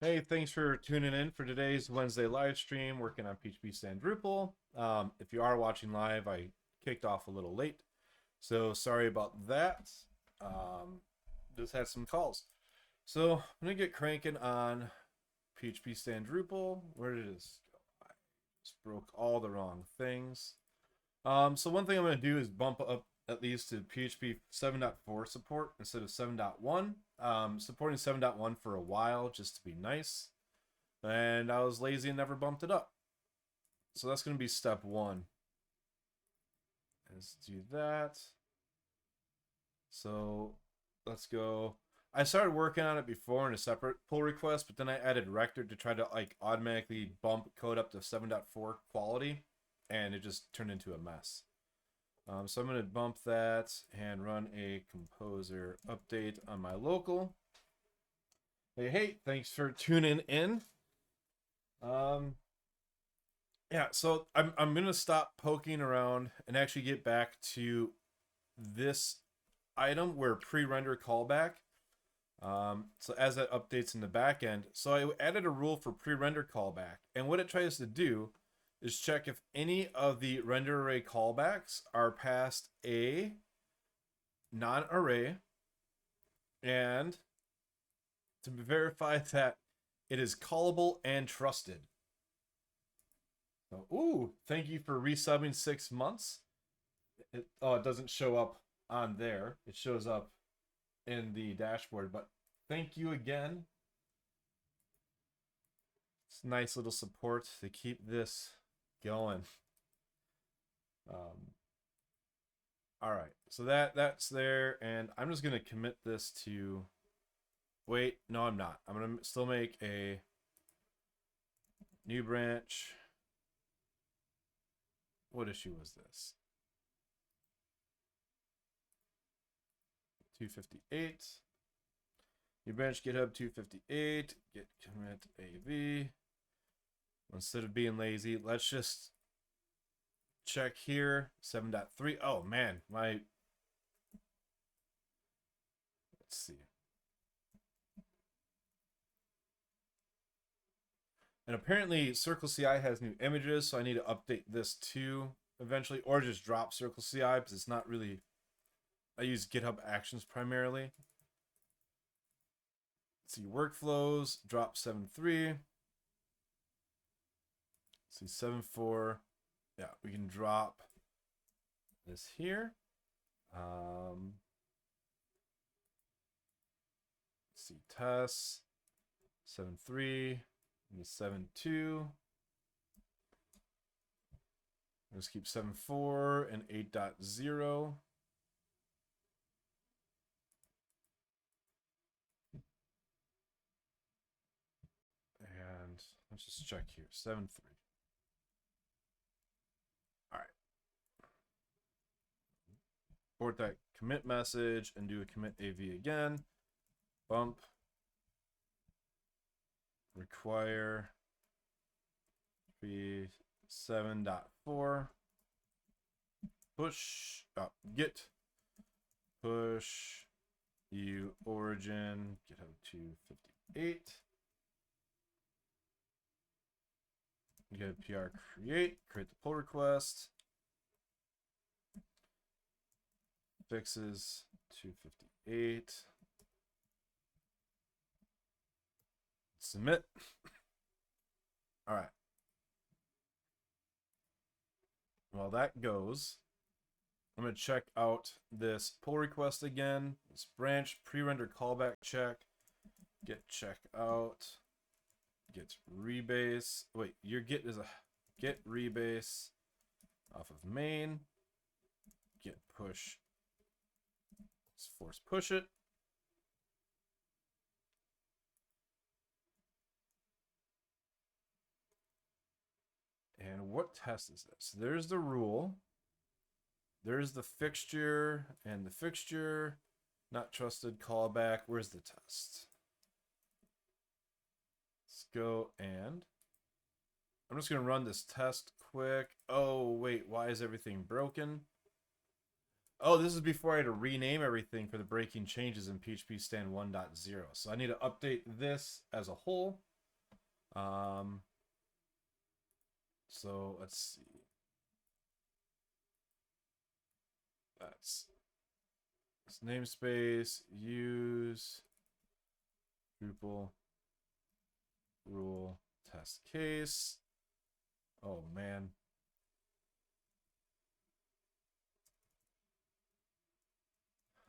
Hey, thanks for tuning in for today's Wednesday live stream working on phpstan-drupal. If you are watching live, I kicked off a little late, so sorry about that. Um, just had some calls. So I'm going to get cranking on phpstan-drupal. Where did this go? I just broke all the wrong things. So one thing I'm going to do is bump up at least to PHP 7.4 support instead of 7.1. Supporting 7.1 for a while just to be nice. And I was lazy and never bumped it up. So that's going to be step one. Let's do that. So let's go. I started working on it before in a separate pull request, but then I added Rector to try to automatically bump code up to 7.4 quality, and it just turned into a mess. So I'm going to bump that and run a composer update on my local. Hey, thanks for tuning in. Yeah, so I'm going to stop poking around and actually get back to this item where pre-render callback. So as that updates in the back end, so I added a rule for pre-render callback, and what it tries to do is check if any of the render array callbacks are past a non-array, and to verify that it is callable and trusted. So, ooh, thank you for resubbing 6 months. It doesn't show up on there. It shows up in the dashboard, but thank you again. It's nice little support to keep this going. All right, so that's there, and I'm just gonna commit this to. Wait, no, I'm not. I'm gonna still make a new branch. What issue was this? 258. New branch GitHub 258. Git commit AV. Instead of being lazy, let's just check here. 7.3. Oh man, let's see. And apparently Circle CI has new images, so I need to update this too eventually, or just drop Circle CI because it's not really. I use GitHub Actions primarily. Let's see, workflows, drop 7.3. See 7.4. Yeah, we can drop this here. Let's see, tests 7.3 and 7.2. Let's keep 7.4 and 8.0. And let's just check here. 7.3. All right. Import that commit message and do a commit AV again. Bump. Require be 7.4. Push git push u origin GitHub 258. You get PR create the pull request. Fixes 258. Submit. All right. While that goes, I'm going to check out this pull request again. This branch pre-render callback check. Get check out. Get rebase. Wait, your get is a get rebase off of main. Get push. Let's force push it. And what test is this? There's the rule. There's the fixture and the fixture. Not trusted callback. Where's the test? Let's go and I'm just going to run this test quick. Oh, wait. Why is everything broken? Oh, this is before I had to rename everything for the breaking changes in PHP Stan 1.0. So I need to update this as a whole. So let's see. That's this namespace, use Drupal rule test case. Oh man.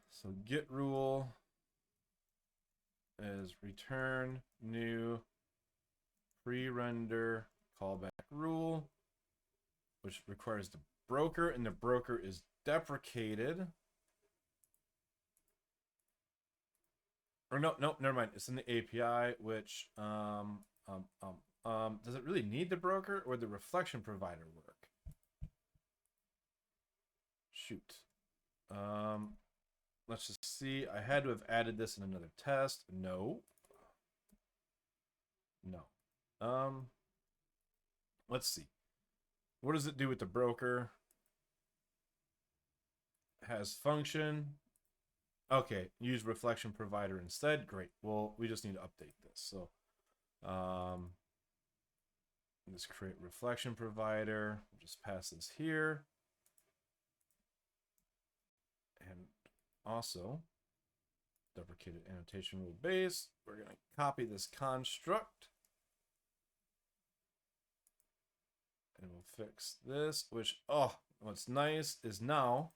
So get rule is return new pre-render callback rule, which requires the broker, and the broker is deprecated. Or no, never mind. It's in the API, which does it really need the broker or the reflection provider work? Shoot. Let's just see. I had to have added this in another test. No. Let's see. What does it do with the broker? Has function. Okay, use reflection provider instead. Great. Well, we just need to update this. So, let's create reflection provider. We'll just pass this here. And also, deprecated annotation rule base. We're going to copy this construct. And we'll fix this, which, oh, what's nice is now,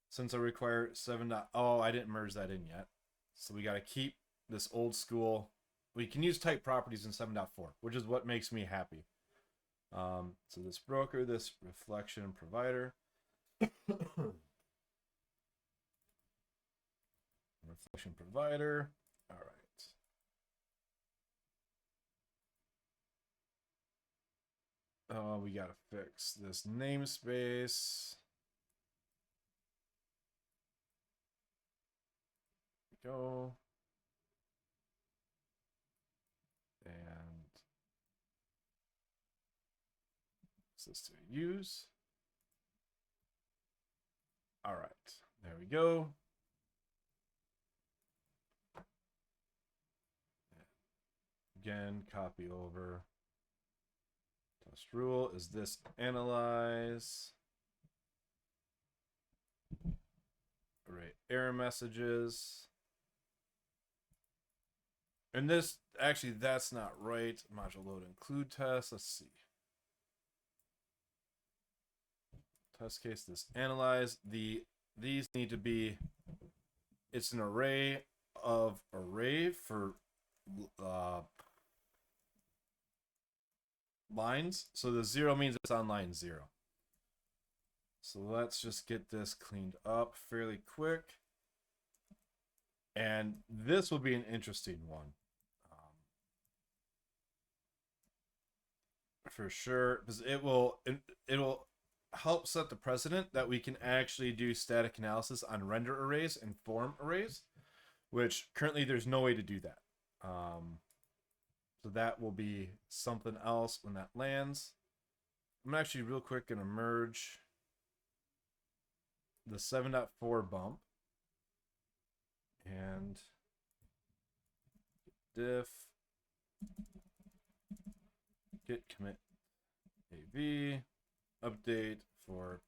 since I require 7. Oh, I didn't merge that in yet. So we got to keep this old school. We can use type properties in 7.4, which is what makes me happy. So this broker, this reflection provider. Reflection provider. All right. Oh, we got to fix this namespace. Go. And this to use. All right, there we go. Again, copy over. Test rule is this analyze. Array error messages. And this, actually, that's not right. Module load include test. Let's see. Test case, this analyze. These need to be, it's an array for lines. So the 0 means it's on line 0. So let's just get this cleaned up fairly quick. And this will be an interesting one. For sure, because it'll help set the precedent that we can actually do static analysis on render arrays and form arrays, which currently there's no way to do that. So that will be something else when that lands. I'm actually real quick going to merge the 7.4 bump and diff git commit AV update for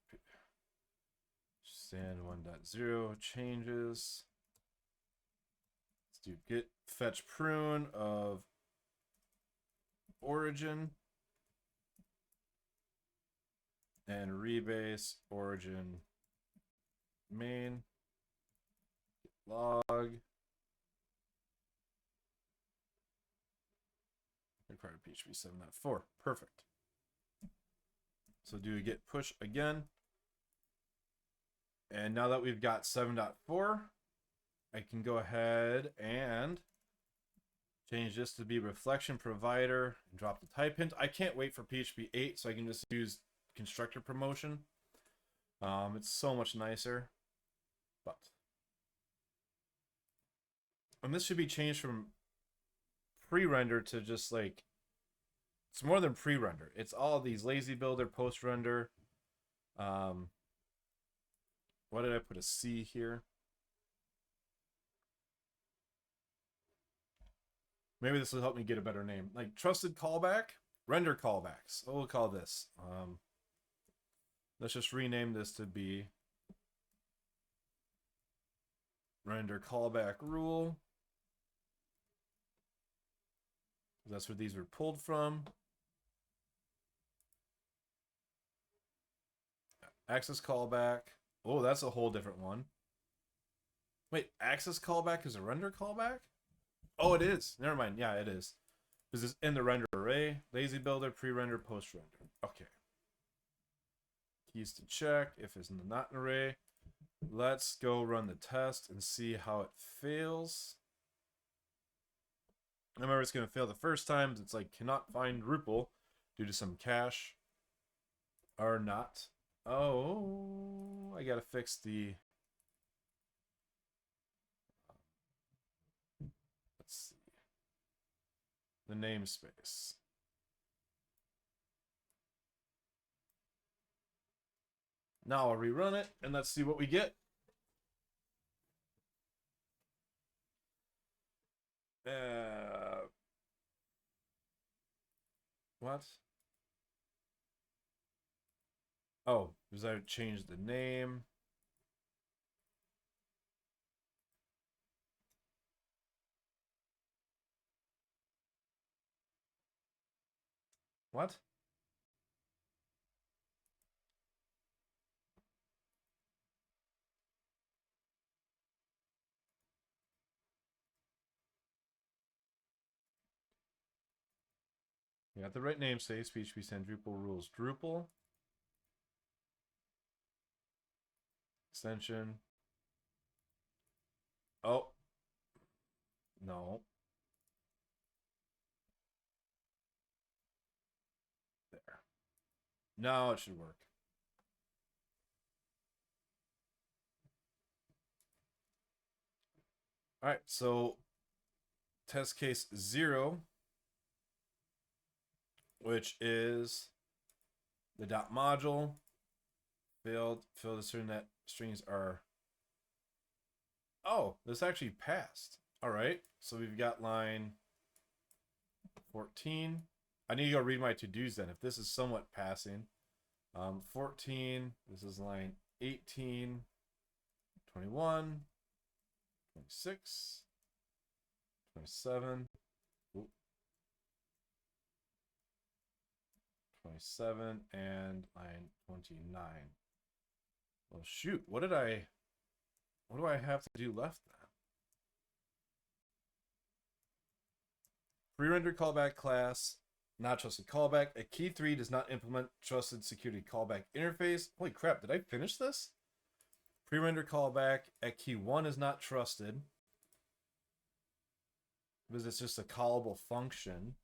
stand 1.0 changes. Let's do git fetch prune of origin and rebase origin main log required PHP 7.4. Perfect. So do a git push again. And now that we've got 7.4, I can go ahead and change this to be reflection provider and drop the type hint. I can't wait for PHP 8 so I can just use constructor promotion. It's so much nicer. And this should be changed from pre-render to just like, it's more than pre-render. It's all these lazy builder, post-render. Why did I put a C here? Maybe this will help me get a better name. Like trusted callback, render callbacks. What we'll call this. Let's just rename this to be render callback rule. That's where these were pulled from. Access callback. Oh, that's a whole different one. Wait, access callback is a render callback? Oh, it is. Never mind. Yeah, it is. This is in the render array. Lazy builder, pre-render, post-render. Okay. Keys to check if it's not an array. Let's go run the test and see how it fails. I remember it's going to fail the first time. It's like cannot find Drupal due to some cache or not. Oh, I got to fix the... Let's see. The namespace. Now I'll rerun it and let's see what we get. What? Oh, because I changed the name. What? You got the right namespace, phpstan-drupal rules Drupal. Extension. Oh. No. There. Now it should work. All right, so test case 0, which is the dot module failed to assume that strings are... Oh, this actually passed. All right, so we've got line 14. I need to go read my to-dos then if this is somewhat passing. 14, this is line 18, 21, 26, 27, 27, and line 29. Well, shoot, what do I have to do left then? Pre-render callback class, not trusted callback. A key 3 does not implement trusted security callback interface. Holy crap, did I finish this? Pre-render callback at key 1 is not trusted because it's just a callable function.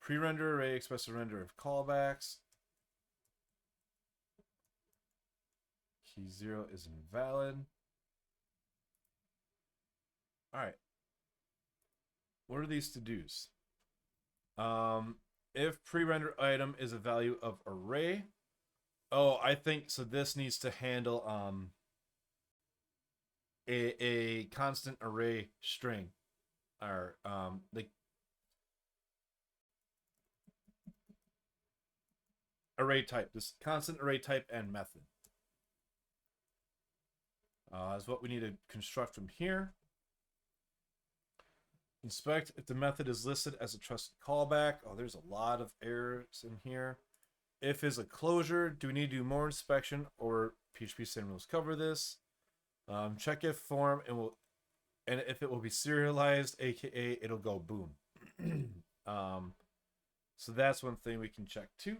Pre-render array expresses render of callbacks. Key 0 is invalid. All right. What are these to-dos? If pre-render item is a value of array. Oh, I think so. This needs to handle a constant array string, or the array type. This constant array type and method is what we need to construct from here. Inspect if the method is listed as a trusted callback. Oh, there's a lot of errors in here. If is a closure, do we need to do more inspection, or phpstan rules cover this? Check if form and if it will be serialized, aka it'll go boom. So that's one thing we can check too.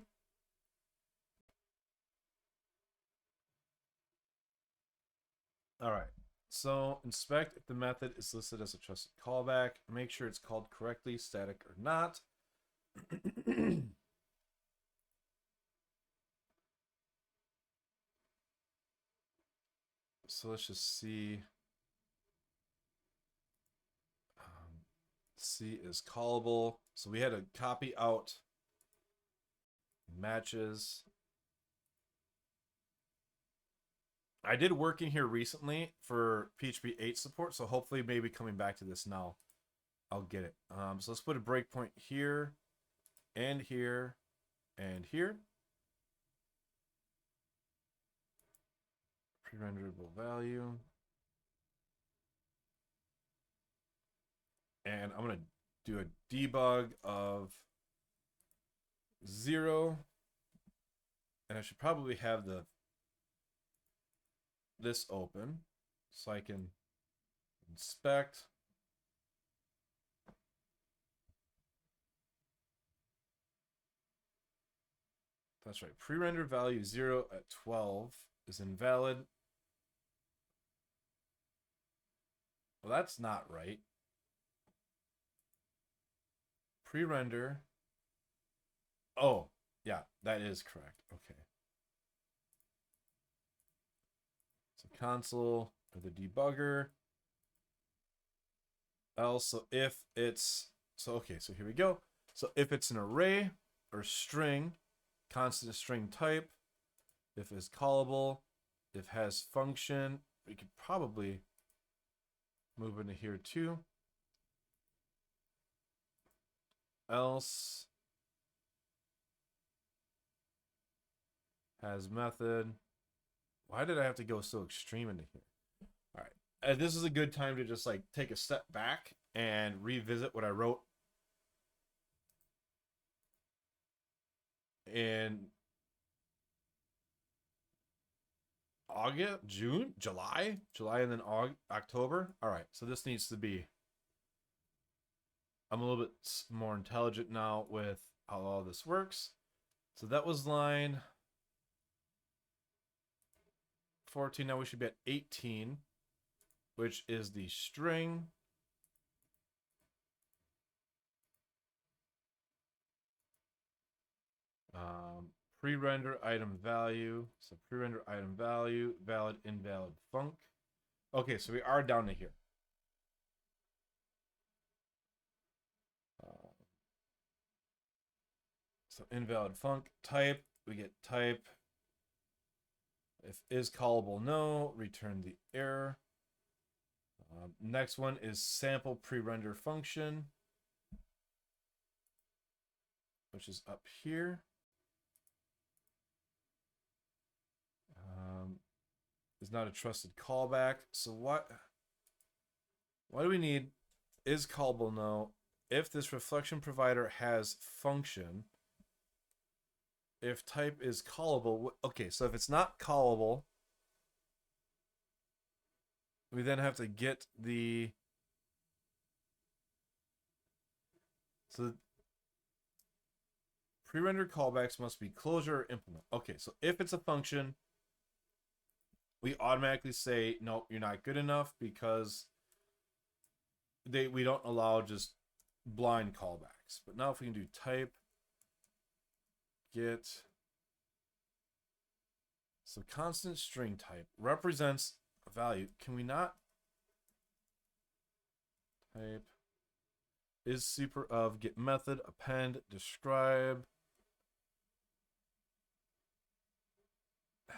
All right. So inspect if the method is listed as a trusted callback. Make sure it's called correctly, static or not. So let's just see. C is callable. So we had to copy out matches. I did work in here recently for PHP 8 support, so hopefully maybe coming back to this now, I'll get it. So let's put a breakpoint here, and here, and here. Pre-renderable value. And I'm going to do a debug of 0. And I should probably have this open so I can inspect. That's right. Pre-render value 0 at 12 is invalid. Well, that's not right. Pre-render. Oh, yeah, that is correct. Okay. So console or the debugger. Else, so if it's, so okay, so here we go. So if it's an array or string, constant string type, if it's callable, if has function, we could probably move into here too. Else has method. Why did I have to go so extreme into here? All right. This is a good time to just like take a step back and revisit what I wrote in August, June, July, and then October. All right. So this needs to be, I'm a little bit more intelligent now with how all this works. So that was line 14. Now we should be at 18, which is the string. Pre-render item value. So pre-render item value, valid, invalid, func. Okay, so we are down to here. So invalid func type, we get type. If is callable no, return the error. Next one is sample pre-render function, which is up here. Is not a trusted callback. So what do we need? Is callable no. If this reflection provider has function, if type is callable, okay, so if it's not callable, we then have to get the, so pre-render callbacks must be closure or implement. Okay, so if it's a function, we automatically say, nope, you're not good enough because we don't allow just blind callbacks. But now if we can do type get, so constant string type represents a value. Can we not type is super of get method append describe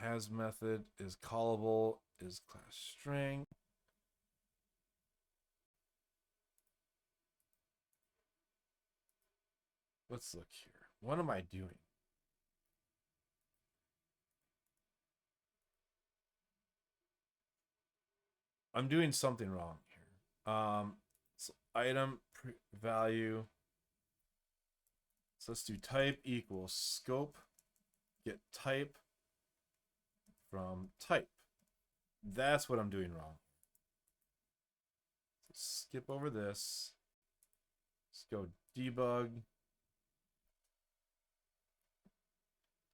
has method is callable is class string. Let's look here. What am I doing? I'm doing something wrong here. So item value. So let's do type equals scope get type from type. That's what I'm doing wrong. So skip over this. Let's go debug.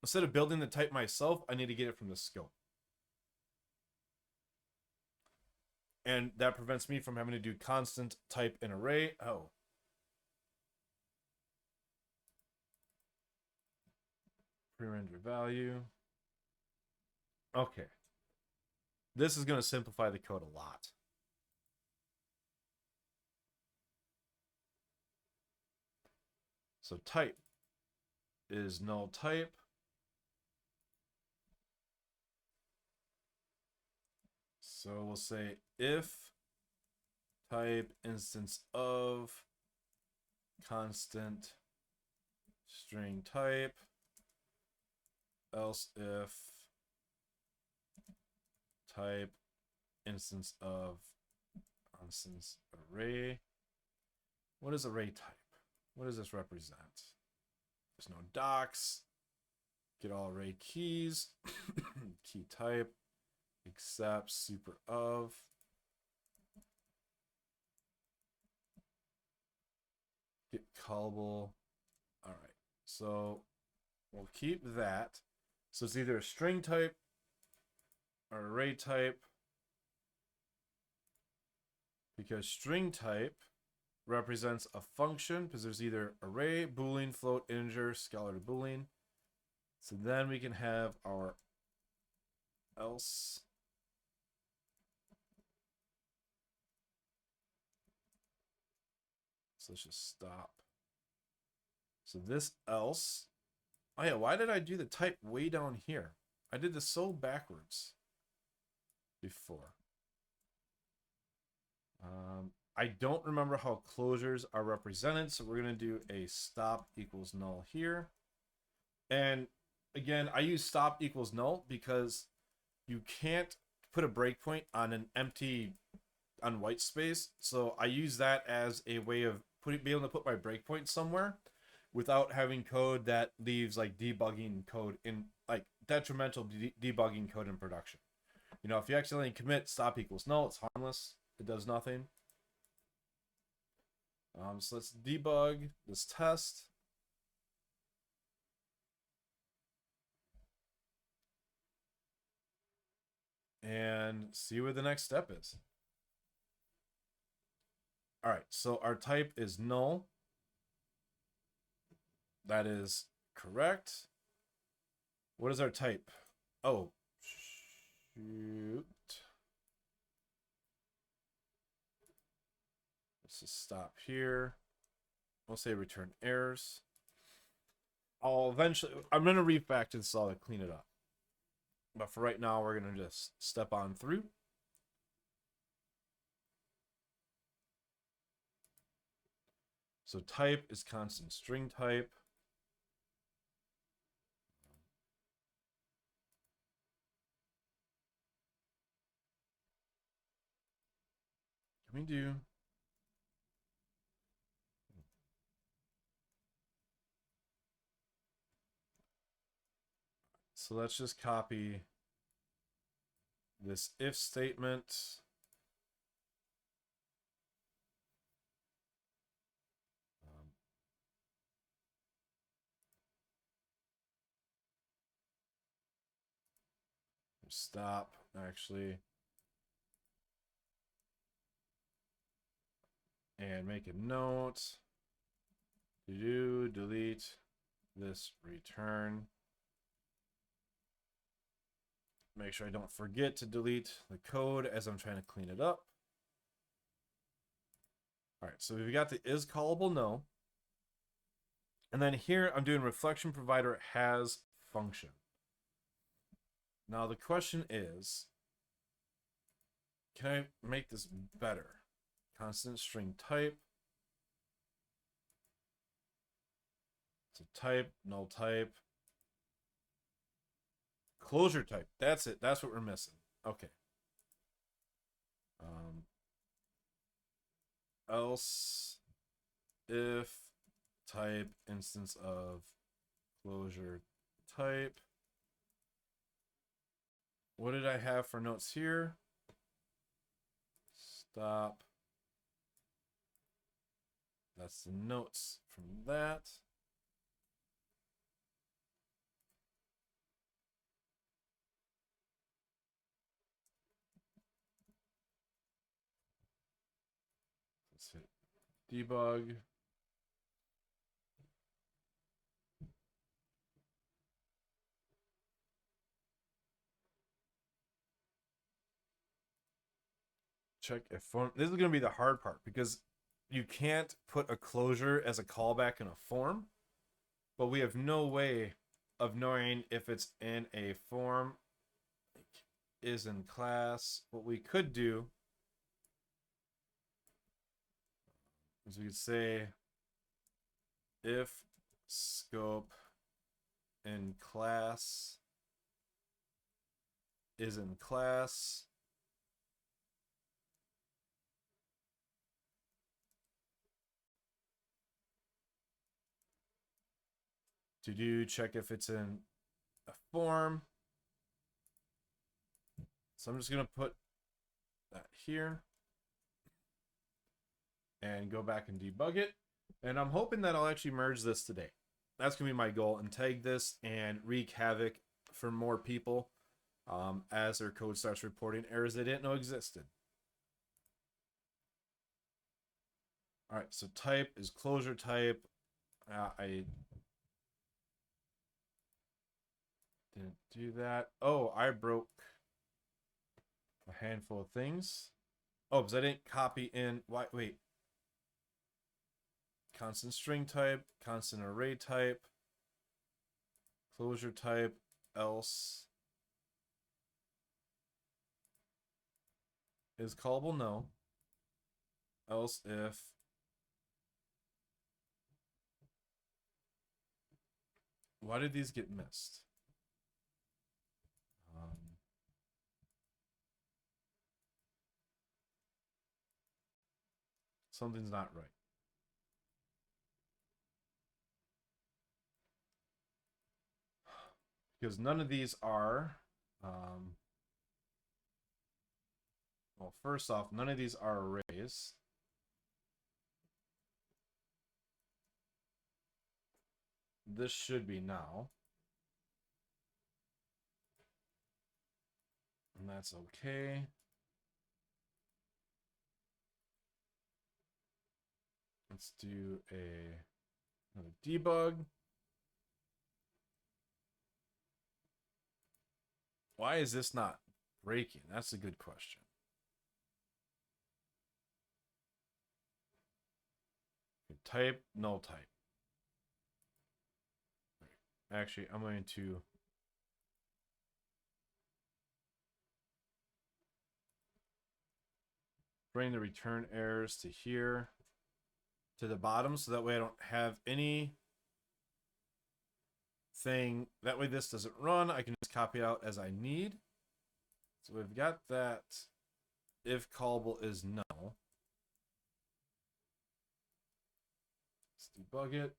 Instead of building the type myself, I need to get it from the scope. And that prevents me from having to do constant type in array. Oh. Pre-render value. Okay. This is going to simplify the code a lot. So type is null type. So we'll say if type instance of constant string type, else if type instance of constants array. What is array type? What does this represent? There's no docs. Get all array keys. Key type except super of. Get callable. All right. So we'll keep that. So it's either a string type or array type, because string type represents a function, because there's either array, boolean, float, integer, scalar to boolean. So then we can have our else. So let's just stop. So this else. Oh yeah, why did I do the type way down here? I did this so backwards before. I don't remember how closures are represented, so we're going to do a stop equals null here. And again, I use stop equals null because you can't put a breakpoint on an empty, on white space. So I use that as a way of being able to put my breakpoint somewhere without having code that leaves like debugging code in, like detrimental debugging code in production. You know, if you accidentally commit stop equals null, it's harmless. It does nothing. So let's debug this test. And see what the next step is. All right, so our type is null. That is correct. What is our type? Oh, shoot. Let's just stop here. We'll say return errors. I'm going to refactor this all to clean it up. But for right now, we're going to just step on through. So type is constant string type. Can we do... So let's just copy this if statement. Stop, actually. And make a note. Delete this return. Make sure I don't forget to delete the code as I'm trying to clean it up. All right, so we've got the is callable no. And then here I'm doing reflection provider has function. Now the question is, can I make this better? Constant string type. So type, null type. Closure type. That's it. That's what we're missing. Okay. Else if type instance of closure type. What did I have for notes here? Stop. That's the notes from that. Let's hit debug. Check if form. This is going to be the hard part because you can't put a closure as a callback in a form, but we have no way of knowing if it's in a form. is in class. What we could do is we could say if scope in class is in class, to do check if it's in a form. So I'm just going to put that here and go back and debug it. And I'm hoping that I'll actually merge this today. That's going to be my goal, and tag this and wreak havoc for more people as their code starts reporting errors they didn't know existed. All right, so type is closure type. I didn't do that. Oh, I broke a handful of things. Oh, because I didn't copy in. Wait. Constant string type, constant array type, closure type, else. Is callable? No. Else if. Why did these get missed? Something's not right. Because none of these are. Well, first off, none of these are arrays. This should be now. And that's okay. Let's do another debug. Why is this not breaking? That's a good question. Type, null type. Actually, I'm going to bring the return errors to here, to the bottom, so that way I don't have any thing. That way this doesn't run. I can just copy out as I need. So we've got that. If callable is null. Let's debug it.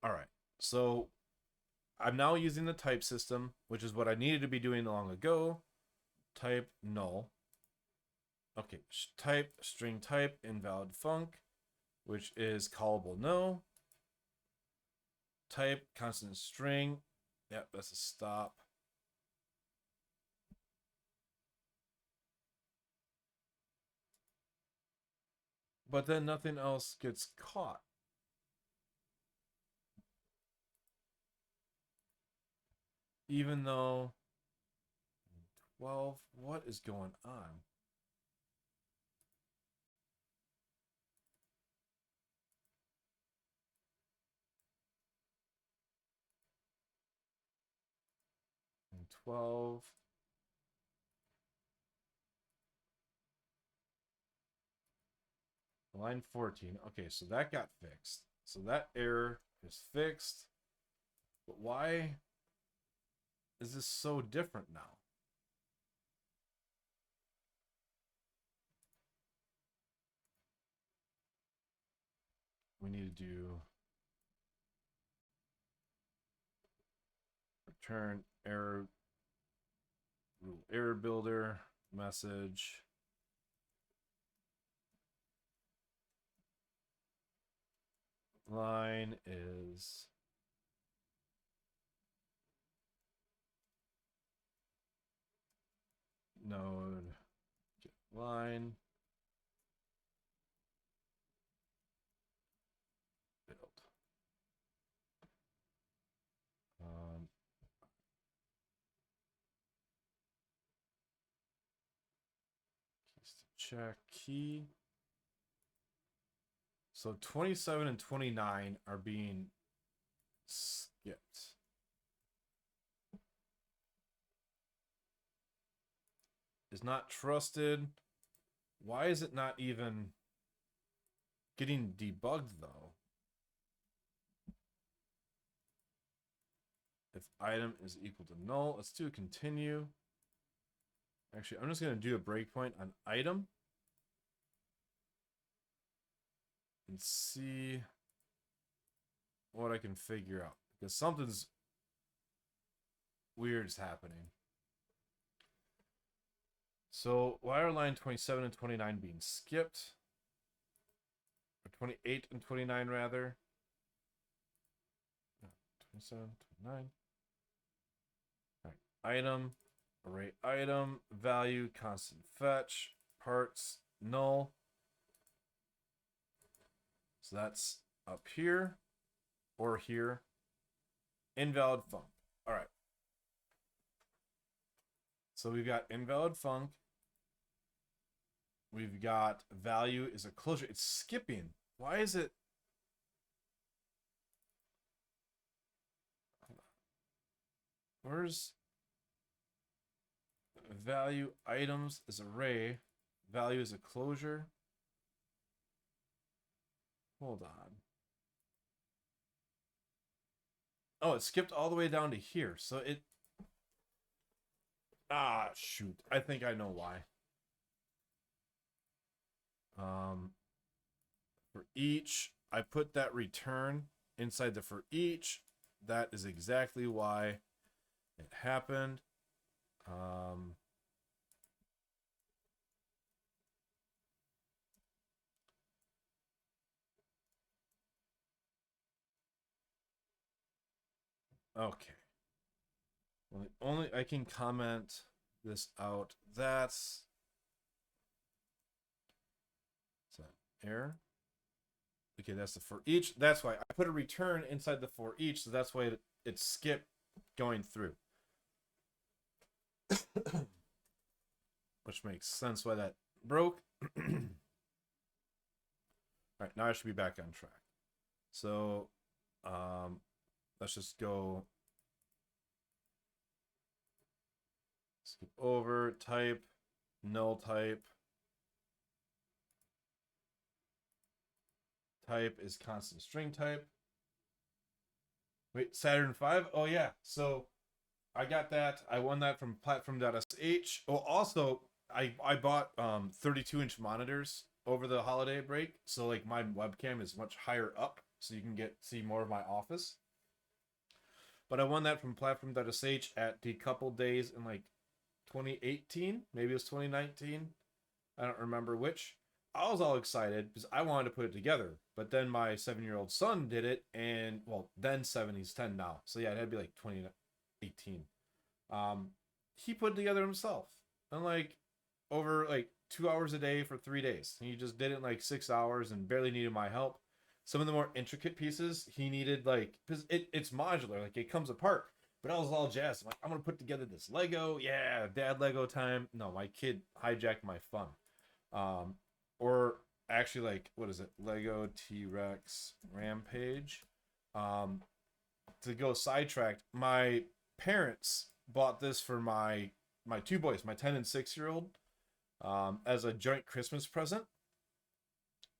All right. So I'm now using the type system, which is what I needed to be doing long ago. Type null. Okay, type string type invalid func, which is callable no. Type constant string. Yep, that's a stop. But then nothing else gets caught. Even though 12, what is going on? And 12. Line 14. Okay, so that got fixed. So that error is fixed. But why is this so different now? We need to do return error rule error builder message. Line is node get line build. Keys to check key. So 27 and 29 are being skipped. is not trusted. Why is it not even getting debugged though? If item is equal to null, let's do a continue. Actually, I'm just going to do a breakpoint on item and see what I can figure out, because something's weird is happening. So why are line 27 and 29 being skipped? Or 28 and 29 rather. 27, 29. All right. Item, array item, value, constant fetch, parts, null. So that's up here or here. Invalid func. All right. So we've got invalid func. We've got value is a closure. It's skipping. Why is it? Where's value items is array? Value is a closure. Hold on. Oh, it skipped all the way down to here. So it... Ah, shoot. I think I know why. For each, I put that return inside the for each. That is exactly why it happened. Okay. Well, only I can comment this out. That's that error. Okay, that's the for each. That's why I put a return inside the for each, so that's why it skipped going through. Which makes sense why that broke. All right, now I should be back on track. So let's just go skip over type, null type. Type is constant string type. Wait, Saturn 5? Oh yeah. So I got that. I won that from platform.sh. Oh, also I bought 32-inch monitors over the holiday break. So like my webcam is much higher up, so you can see more of my office. But I won that from platform.sh at Decoupled Days in like 2018. Maybe it was 2019. I don't remember which. I was all excited because I wanted to put it together. But then my 7-year-old son did it, and well, then 7, he's 10 now. So yeah, it had to be like 2018. He put it together himself. And like over like 2 hours a day for 3 days. He just did it in like 6 hours and barely needed my help. Some of the more intricate pieces he needed, like, because it's modular, like it comes apart. But I was all jazzed. I'm like, I'm gonna put together this Lego. Yeah, dad Lego time. No, my kid hijacked my fun. Or actually, like, what is it? Lego T-Rex Rampage. To go sidetracked, my parents bought this for my two boys, my 10 and 6-year-old, as a joint Christmas present.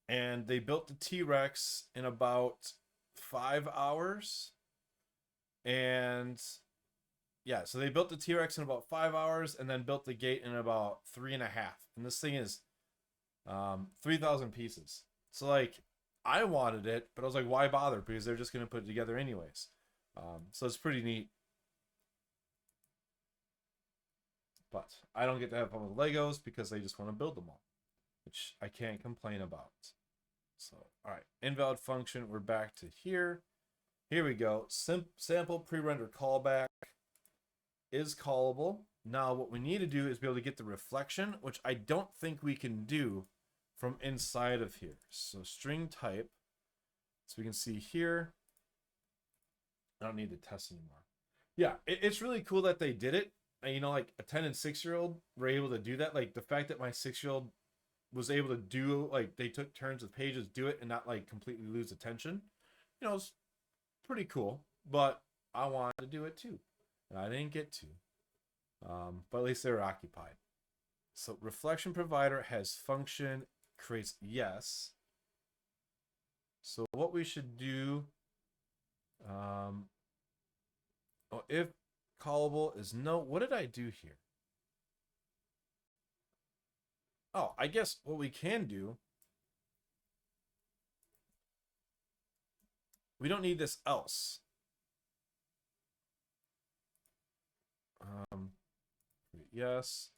And they built the T-Rex in about 5 hours. And yeah, so they built the T-Rex in about 5 hours and then built the gate in about 3.5. And this thing is 3,000 pieces. So like, I wanted it, but I was like, why bother? Because they're just going to put it together anyways. So it's pretty neat. But I don't get to have fun with Legos because they just want to build them all, which I can't complain about. So, all right, invalid function. We're back to here. Here we go. Sample pre-render callback is callable. Now what we need to do is be able to get the reflection, which I don't think we can do from inside of here. So string type. So we can see here. I don't need to test anymore. Yeah, it's really cool that they did it. And, you know, like a 10 and 6-year-old were able to do that. Like the fact that my 6-year-old was able to do, like, they took turns with pages, do it and not like completely lose attention. You know, it's pretty cool. But I wanted to do it too. And I didn't get to. But at least they were occupied. So reflection provider has function creates yes. So what we should do, if callable is no, what did I do here? Oh, I guess what we can do, we don't need this else. Yes.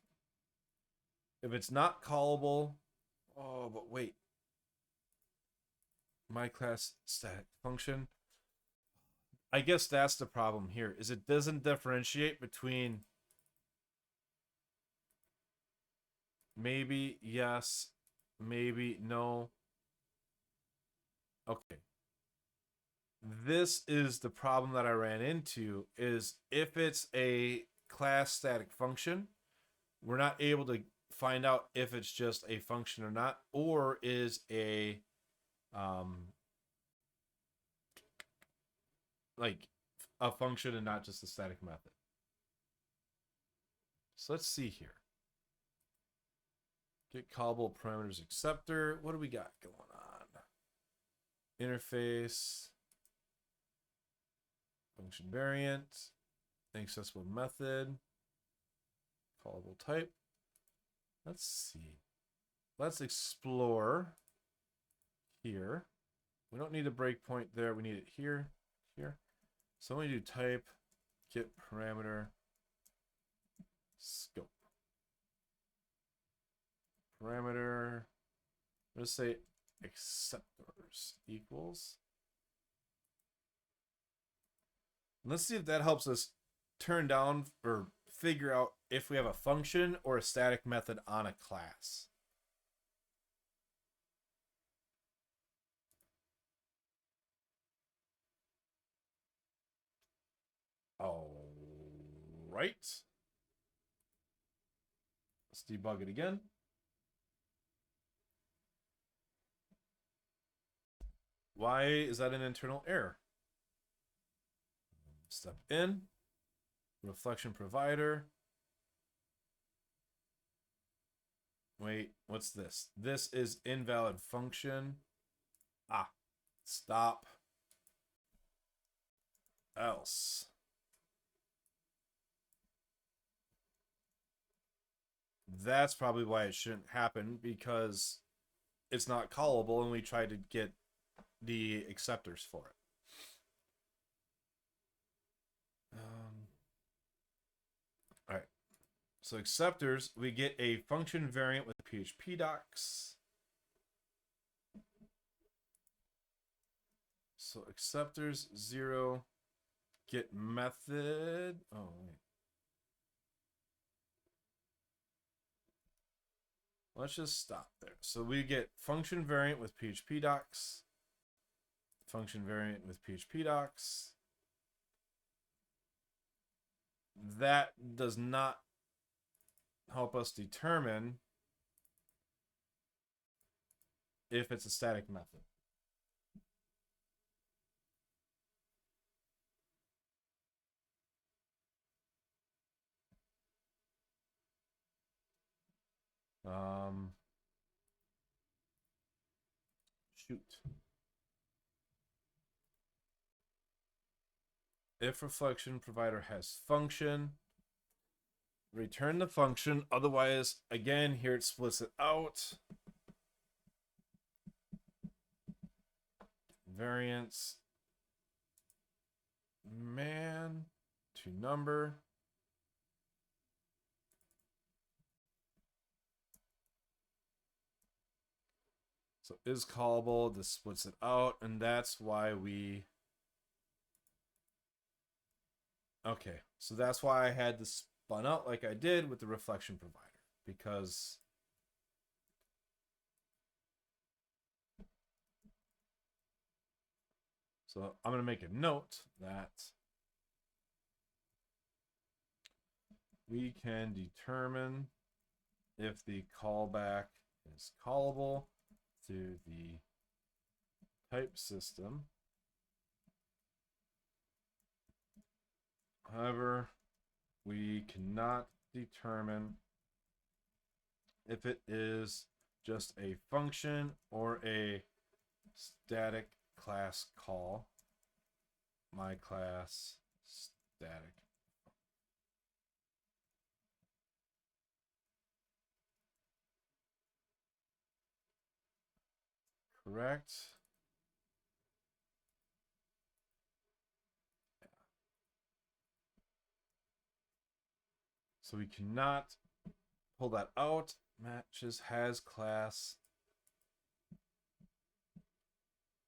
If it's not callable, oh, but wait. My class static function. I guess that's the problem here, is it doesn't differentiate between maybe yes, maybe no. Okay. This is the problem that I ran into, is if it's a class static function, we're not able to find out if it's just a function or not, or is a like a function and not just a static method. So let's see here. Get callable parameters acceptor. What do we got going on? Interface, function variant, accessible method, callable type. Let's see. Let's explore here. We don't need a breakpoint there. We need it here, here. So we do type, get parameter, scope. Parameter, let's say acceptors equals. Let's see if that helps us turn down or figure out if we have a function or a static method on a class. All right. Let's debug it again. Why is that an internal error? Step in, reflection provider. Wait, what's this? This is invalid function. Ah, stop. Else. That's probably why it shouldn't happen, because it's not callable and we tried to get the acceptors for it. All right. So acceptors, we get a function variant with PHP docs. So acceptors 0, get method. Oh, wait. Let's just stop there. So we get function variant with PHP docs. Function variant with PHP docs. That does not help us determine if it's a static method. Shoot. If reflection provider has function, return the function. Otherwise, again, here it splits it out. Variance man to number. So is callable, this splits it out, and that's why we... Okay, so that's why I had this spun out like I did with the reflection provider, because so I'm going to make a note that we can determine if the callback is callable through the type system. However, we cannot determine if it is just a function or a static class call. My class static. Correct. So we cannot pull that out. Matches has class,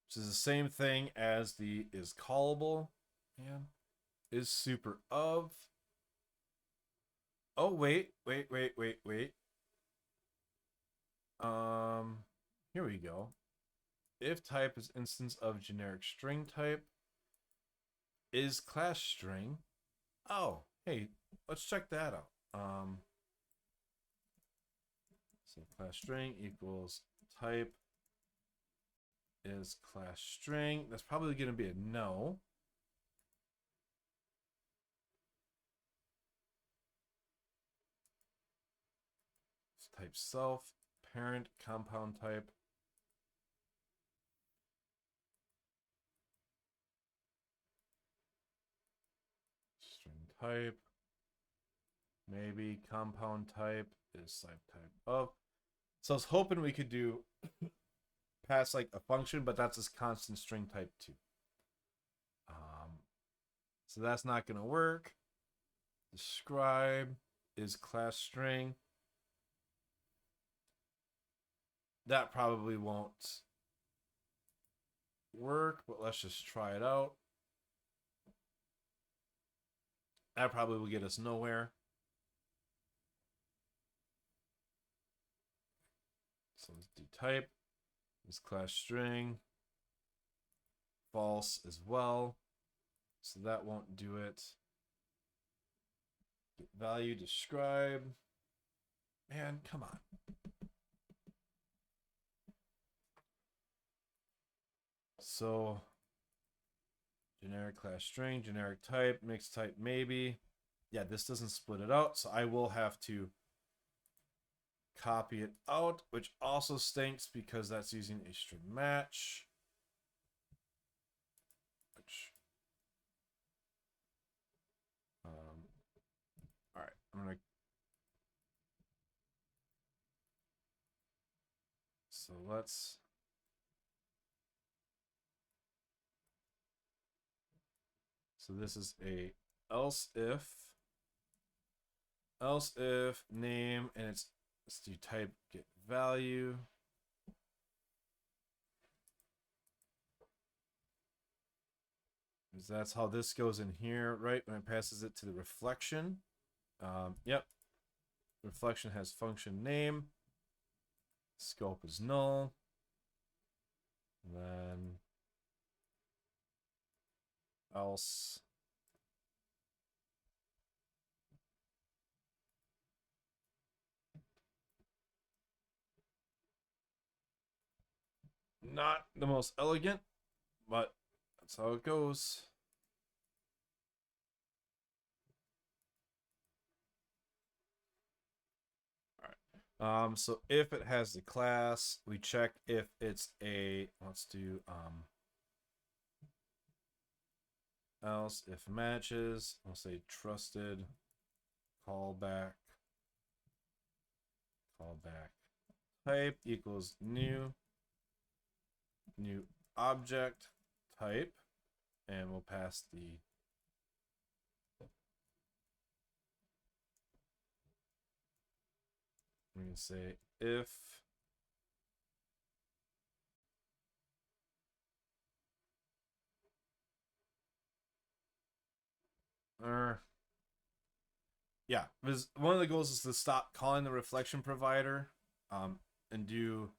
which is the same thing as the is callable and is super of. Oh, wait. Here we go. If type is instance of generic string type, is class string. Oh, hey, let's check that out. So class string equals type is class string. That's probably going to be a no. Type self, parent, compound type. String type. Maybe compound type is type of. So I was hoping we could do pass like a function, but that's a constant string type too. So that's not going to work. Describe is class string. That probably won't work, but let's just try it out. That probably will get us nowhere. So let's do type is class string. False as well. So that won't do it. Get value describe. Man, come on. So generic class string, generic type, mixed type maybe. Yeah, this doesn't split it out, so I will have to copy it out, which also stinks because that's using a string match. Which, all right, I'm gonna. So let's. So this is a else if name, and let's do type get value. Because that's how this goes in here, right? When it passes it to the reflection. Yep. Reflection has function name. Scope is null. And then else. Not the most elegant, but that's how it goes. All right. So if it has the class, we check if it's a, let's do else if matches, I'll say trusted callback type equals new object type, and we'll pass the we can say if yeah, because one of the goals is to stop calling the reflection provider, and do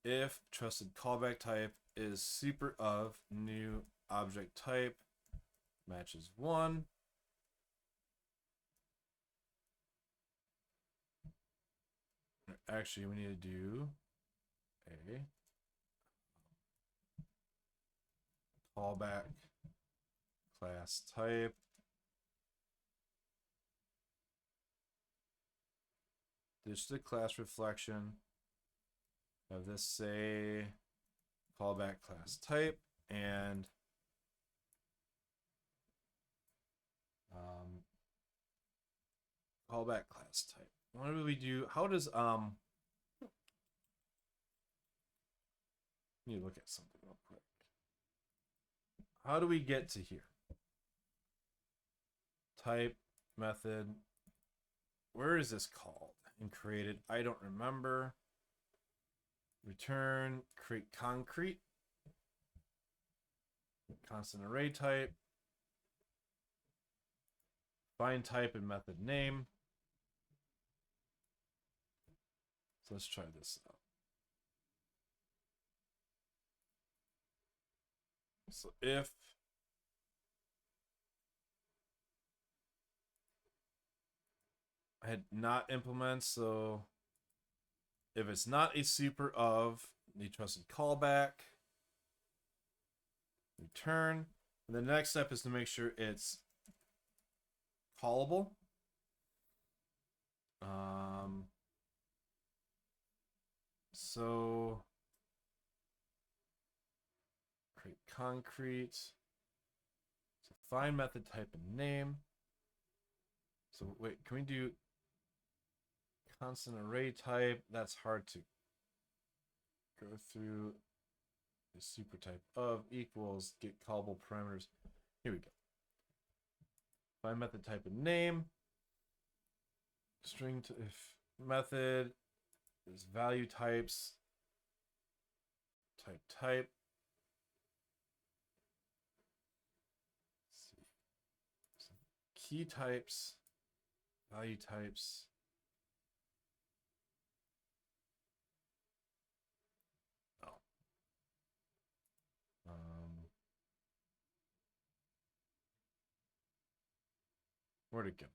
if trusted callback type is super of new object type matches 1. Actually, we need to do a callback class type This is the class reflection. Have this say callback class type and callback class type. What do we do? How does let me look at something real quick. How do we get to here? Type method. Where is this called and created? I don't remember. Return, create concrete, constant array type, find type and method name. So let's try this out. So if I had not implement, so if it's not a super of the trusted callback, return. And the next step is to make sure it's callable. So create concrete. So find method type and name. So wait, can we do constant array type? That's hard to go through. The super type of equals get callable parameters. Here we go. Find method type and name. String to if method is value types. Type. Let's see. So key types, value types. Where'd it go?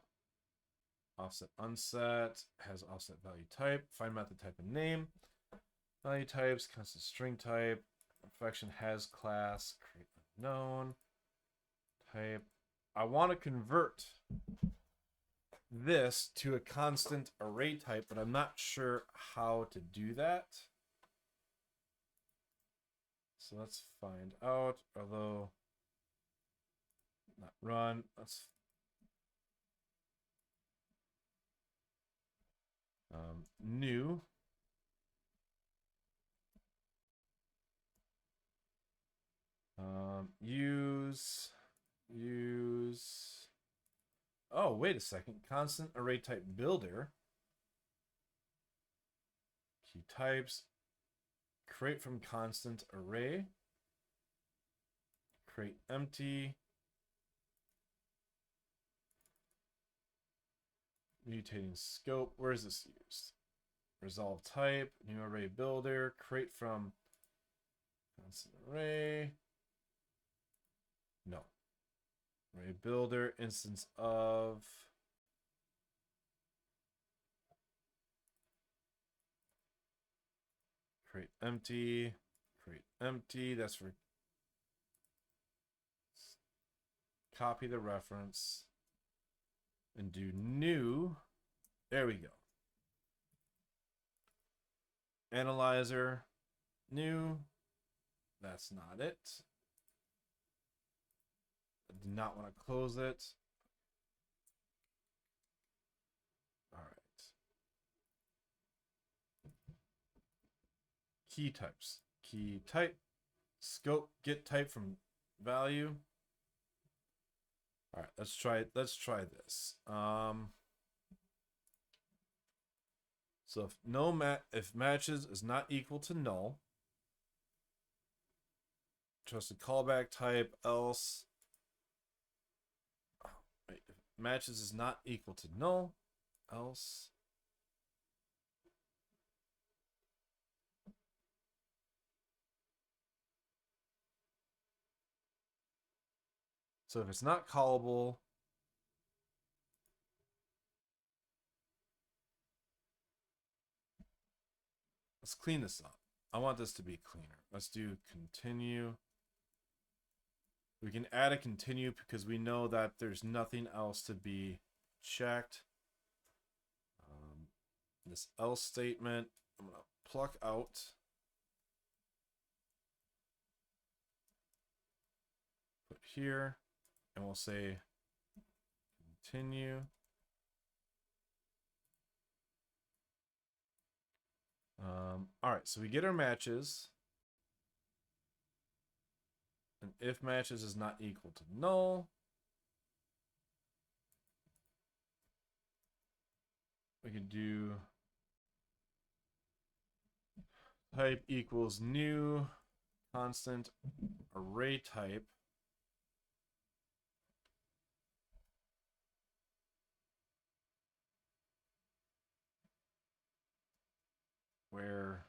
Offset unset has offset value type. Find method type and name. Value types, constant string type. Reflection has class. Create unknown type. I want to convert this to a constant array type, but I'm not sure how to do that. So let's find out. Although not run. Let's new use oh, wait a second. Constant array type builder. Key types. Create from constant array. Create empty. Mutating scope. Where is this used? Resolve type. New array builder. Create from constant array. No. Array builder. Instance of. Create empty. Create empty. That's for. Copy the reference. And do new. There we go. Analyzer. New. That's not it. I do not want to close it. All right. Key types. Key type. Scope. Get type from value. All right. Let's try this. So if matches is not equal to null, trusted callback type, else. Wait, if matches is not equal to null, else. So if it's not callable, let's clean this up. I want this to be cleaner. Let's do continue. We can add a continue because we know that there's nothing else to be checked. this else statement, I'm going to pluck out. Put here, and we'll say continue. All right, so we get our matches. And if matches is not equal to null, we could do type equals new constant array type. Where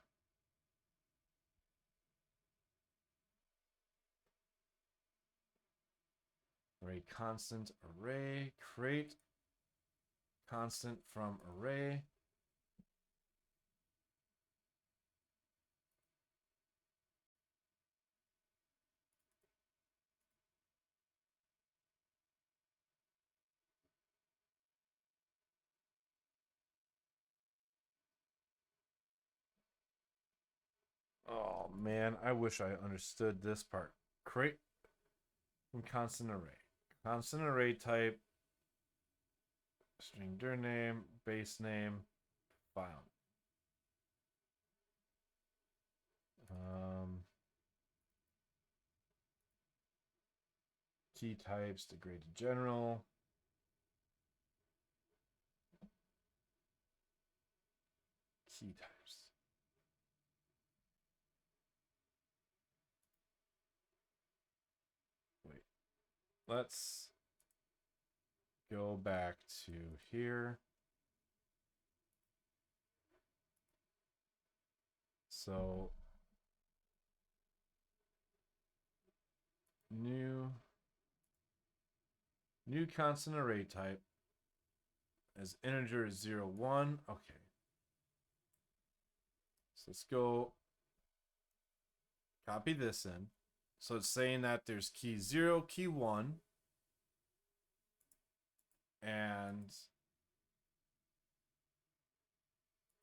array constant array, create constant from array. Oh man, I wish I understood this part. Create from constant array. Constant array type, string dir name, base name, file. Key types, degraded general. Key types. Wait, let's go back to here. So new constant array type as integer is 0, 1. Okay. So let's go copy this in. So it's saying that there's key 0, key 1, and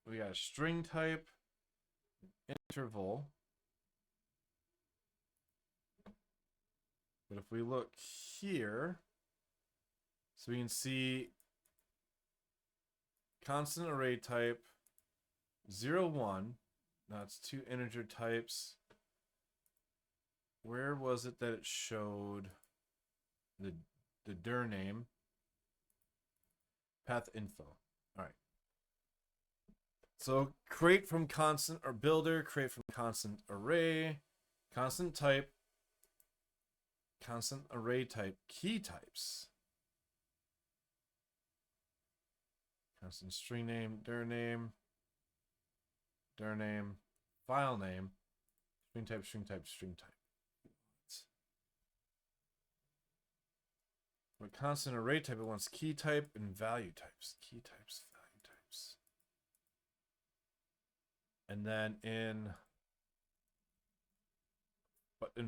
we got a string type, interval. But if we look here, so we can see constant array type 0, 1. That's two integer types. Where was it that it showed the dir name? Path info. All right. So create from constant or builder, create from constant array, constant type, constant array type, key types. Constant string name, dir name, file name, string type, string type, string type. But constant array type, it wants key type and value types. Key types, value types. And then in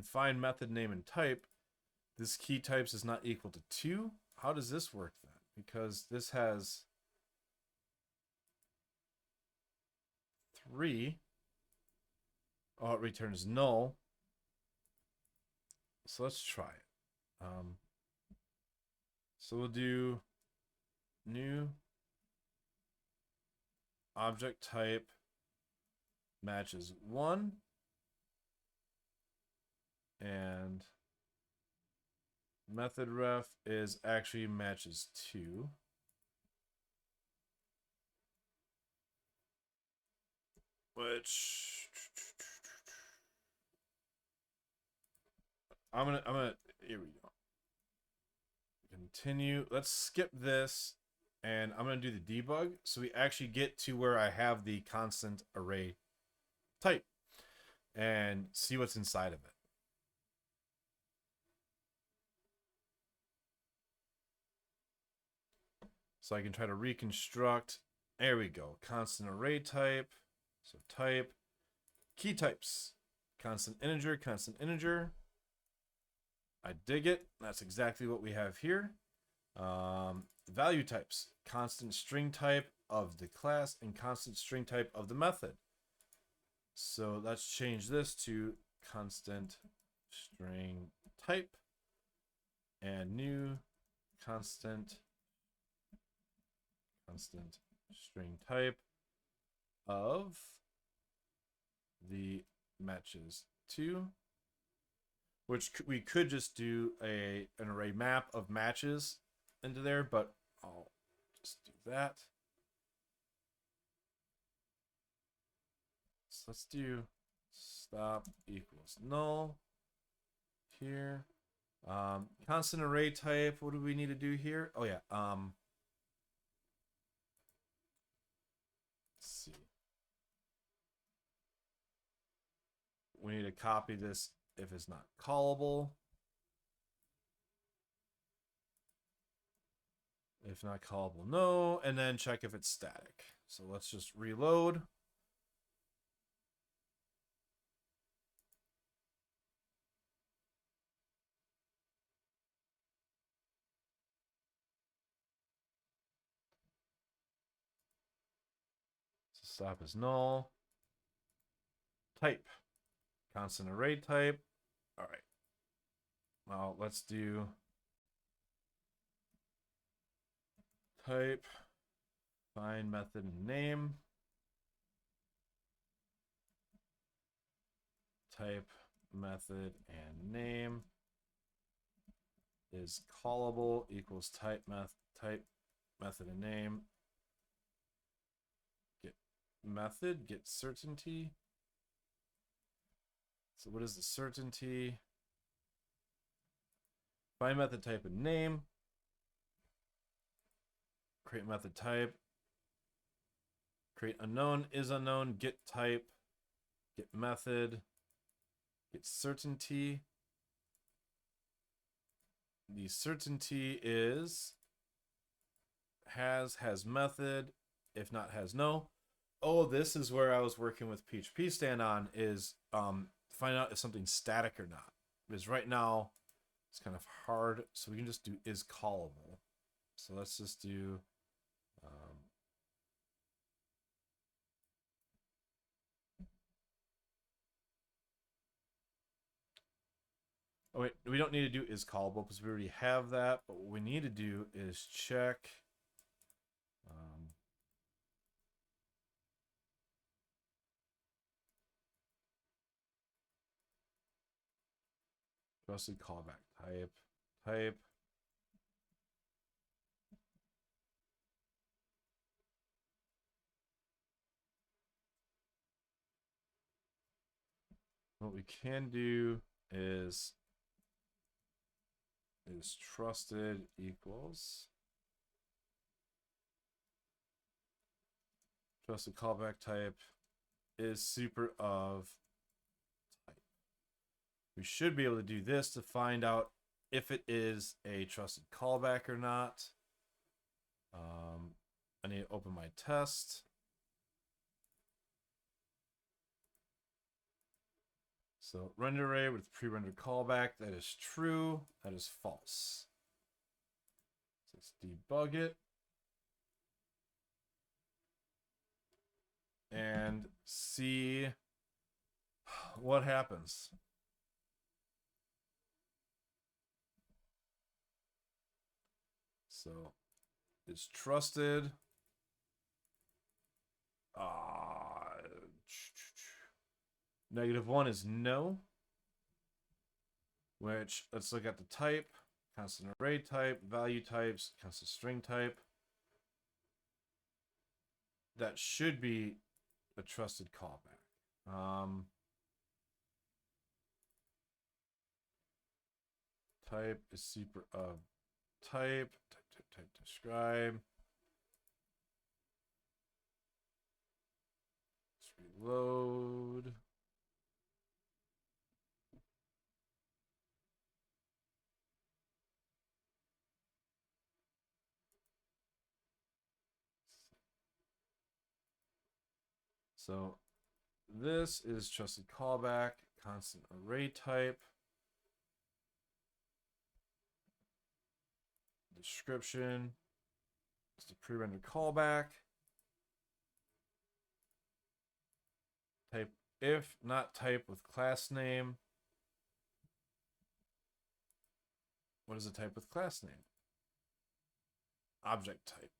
find method name and type, this key types is not equal to 2. How does this work then? Because this has 3. Oh, it returns null. So let's try it. So we'll do new object type matches 1 and method ref is actually matches 2. Which I'm gonna here we go. Continue. Let's skip this and I'm gonna do the debug so we actually get to where I have the constant array type and see what's inside of it. So I can try to reconstruct. There we go. Constant array type. So type, key types, constant integer. I dig it. That's exactly what we have here. Value types, constant string type, of the class and constant string type of the method. So let's change this to constant string type and new constant string type of the matches to, which we could just do an array map of matches into there, but I'll just do that. So let's do stop equals null here. Constant array type, what do we need to do here? Oh yeah, let's see. We need to copy this if it's not callable. If not callable, no, and then check if it's static. So let's just reload. So stop is null. Type, constant array type. All right. Well, let's do type, find method and name. Type, method, and name is callable equals type, method, and name. Get method, get certainty. So what is the certainty? Find method type and name. Create method type. Create unknown is unknown. Get type. Get method. Get certainty. The certainty is has method. If not, has no. Oh, this is where I was working with phpstan on, is find out if something's static or not. Because right now it's kind of hard, so we can just do is callable. So let's just do oh wait, we don't need to do is callable because we already have that, but what we need to do is check trusted callback type. What we can do is trusted equals trusted callback type is super of type. We should be able to do this to find out if it is a trusted callback or not. I need to open my test. So render array with pre-rendered callback, that is true, that is false. So let's debug it. And see what happens. So it's trusted. -1 is no. Which, let's look at the type. Constant array type, value types, constant string type. That should be a trusted callback. Type is super of type describe. Let's reload. So this is trusted callback, constant array type. Description. It's the pre-rendered callback. if not type with class name. What is a type with class name? Object type.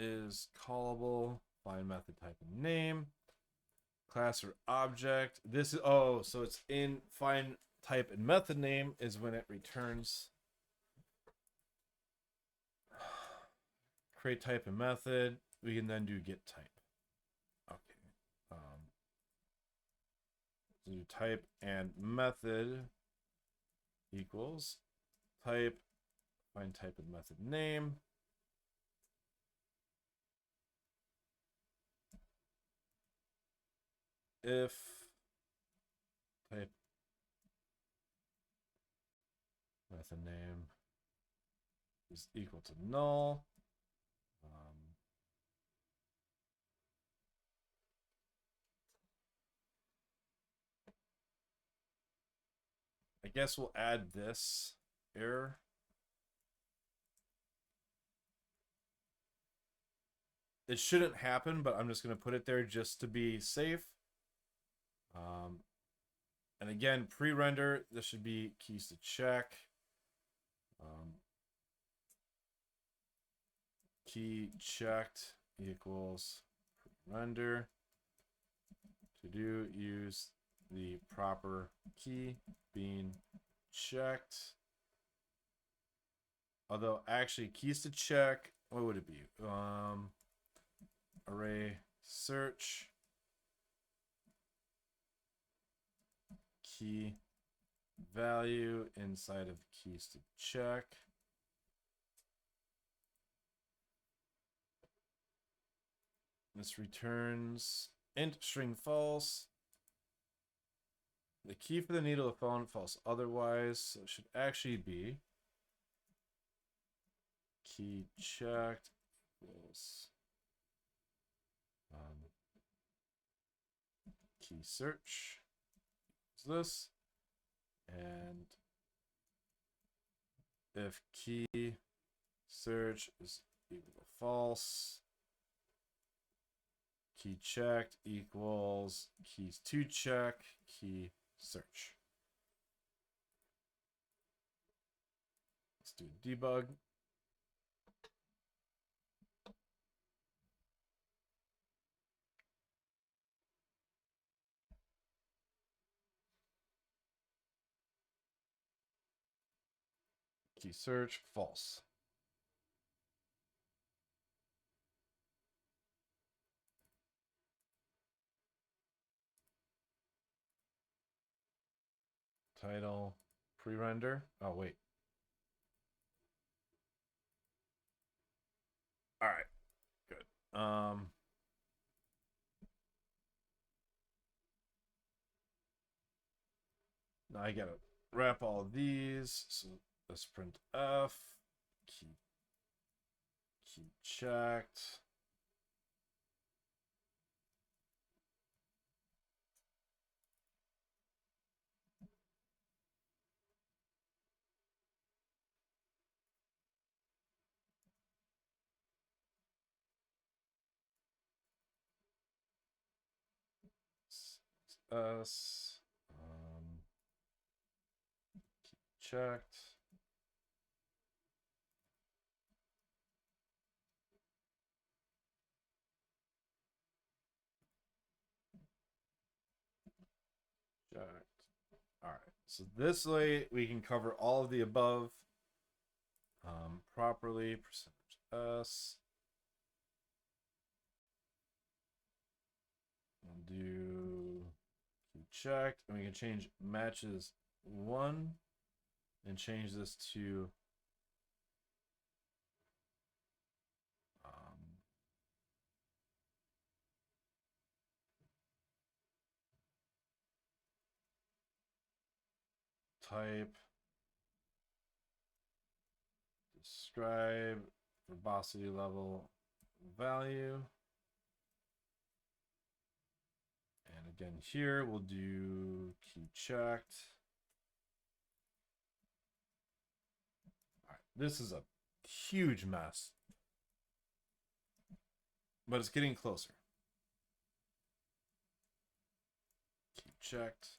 Is callable, find method type and name, class or object. This is, oh, so it's in find type and method name is when it returns create type and method. We can then do get type. Okay. So do type and method equals type, find type and method name. If type method name is equal to null, I guess we'll add this error. It shouldn't happen, but I'm just going to put it there just to be safe. And again, pre-render, this should be keys to check. Key checked equals render. To do, use the proper key being checked. Although actually keys to check, what would it be? Array search key value inside of keys to check. This returns int string false. The key for the needle of phone false otherwise, so it should actually be key checked equals key search is this, and if key search is equal to false, key checked equals keys to check key search. Let's do debug. Key search false. Title pre-render. Oh wait. All right. Good. Now I gotta wrap all of these. So let's print F. Key checked. S. Checked. Checked. All right. So this way we can cover all of the above properly. Percentage S. We'll do key checked, and we can change matches 1 and change this to type, describe, verbosity level value. And again here we'll do key checked. All right, This is a huge mess, but it's getting closer. Keep checked.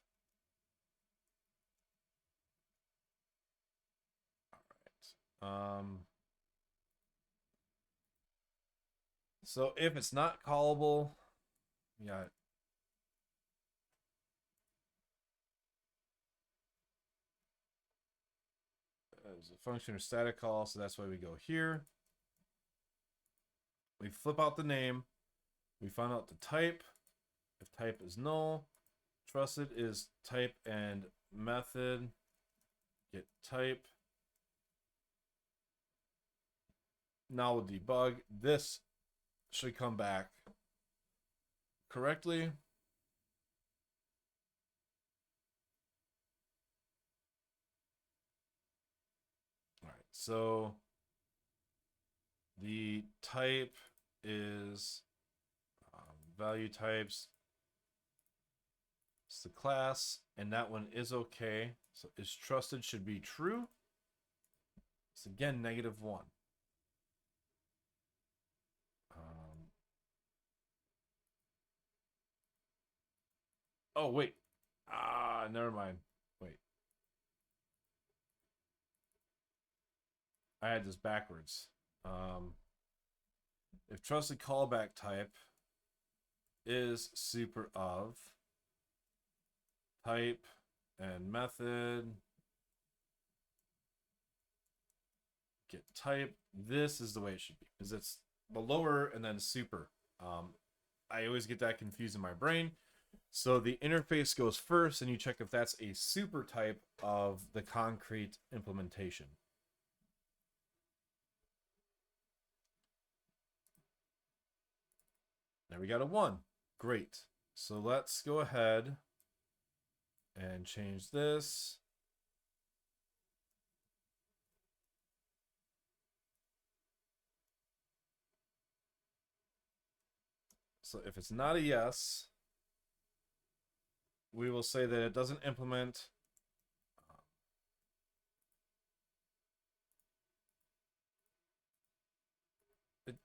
All right. So if it's not callable, yeah. There's a function or static call, so that's why we go here. We flip out the name. We find out the type. If type is null, trusted is type and method. Get type. Now we'll debug. This should come back correctly. All right, so the type is value types. It's the class, and that one is okay. So is trusted should be true. It's again -1. Oh wait, never mind. Wait, I had this backwards. If trusted callback type is super of type and method, get type, this is the way it should be, because it's the lower and then super. I always get that confused in my brain. So the interface goes first, and you check if that's a super type of the concrete implementation. There we got a 1. Great. So let's go ahead and change this. So if it's not a yes, we will say that it doesn't implement it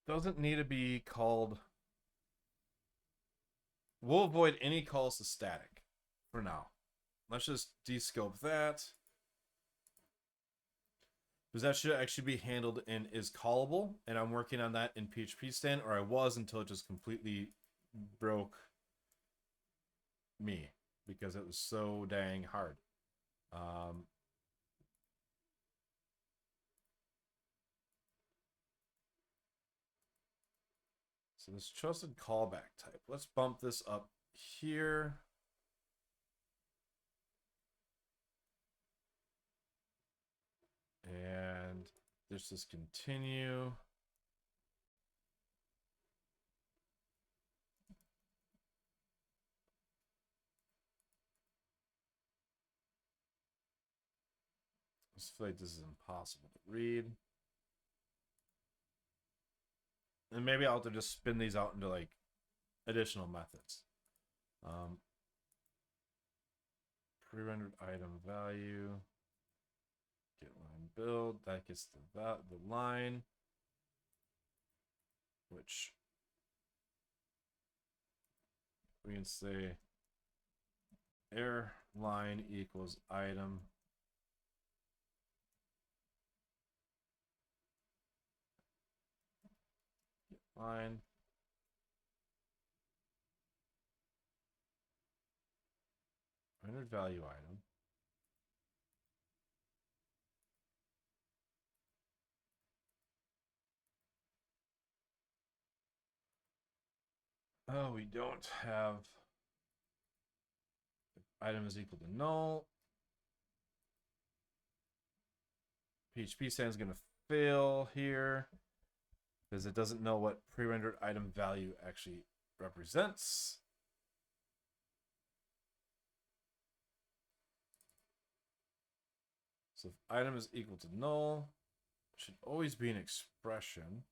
doesn't need to be called. We'll avoid any calls to static for now. Let's just descope that, because that should actually be handled in is callable, and I'm working on that in phpstan, or I was until it just completely broke me because it was so dang hard. So this trusted callback type, let's bump this up here. And let's just continue. I just feel like this is impossible to read. And maybe I'll have to just spin these out into like additional methods. Pre-rendered item value. Get line build. That gets the line, which we can say airline equals item. Get line. Rendered value item. Oh, we don't have item is equal to null. phpstan is going to fail here because it doesn't know what pre-rendered item value actually represents. So if item is equal to null, it should always be an expression.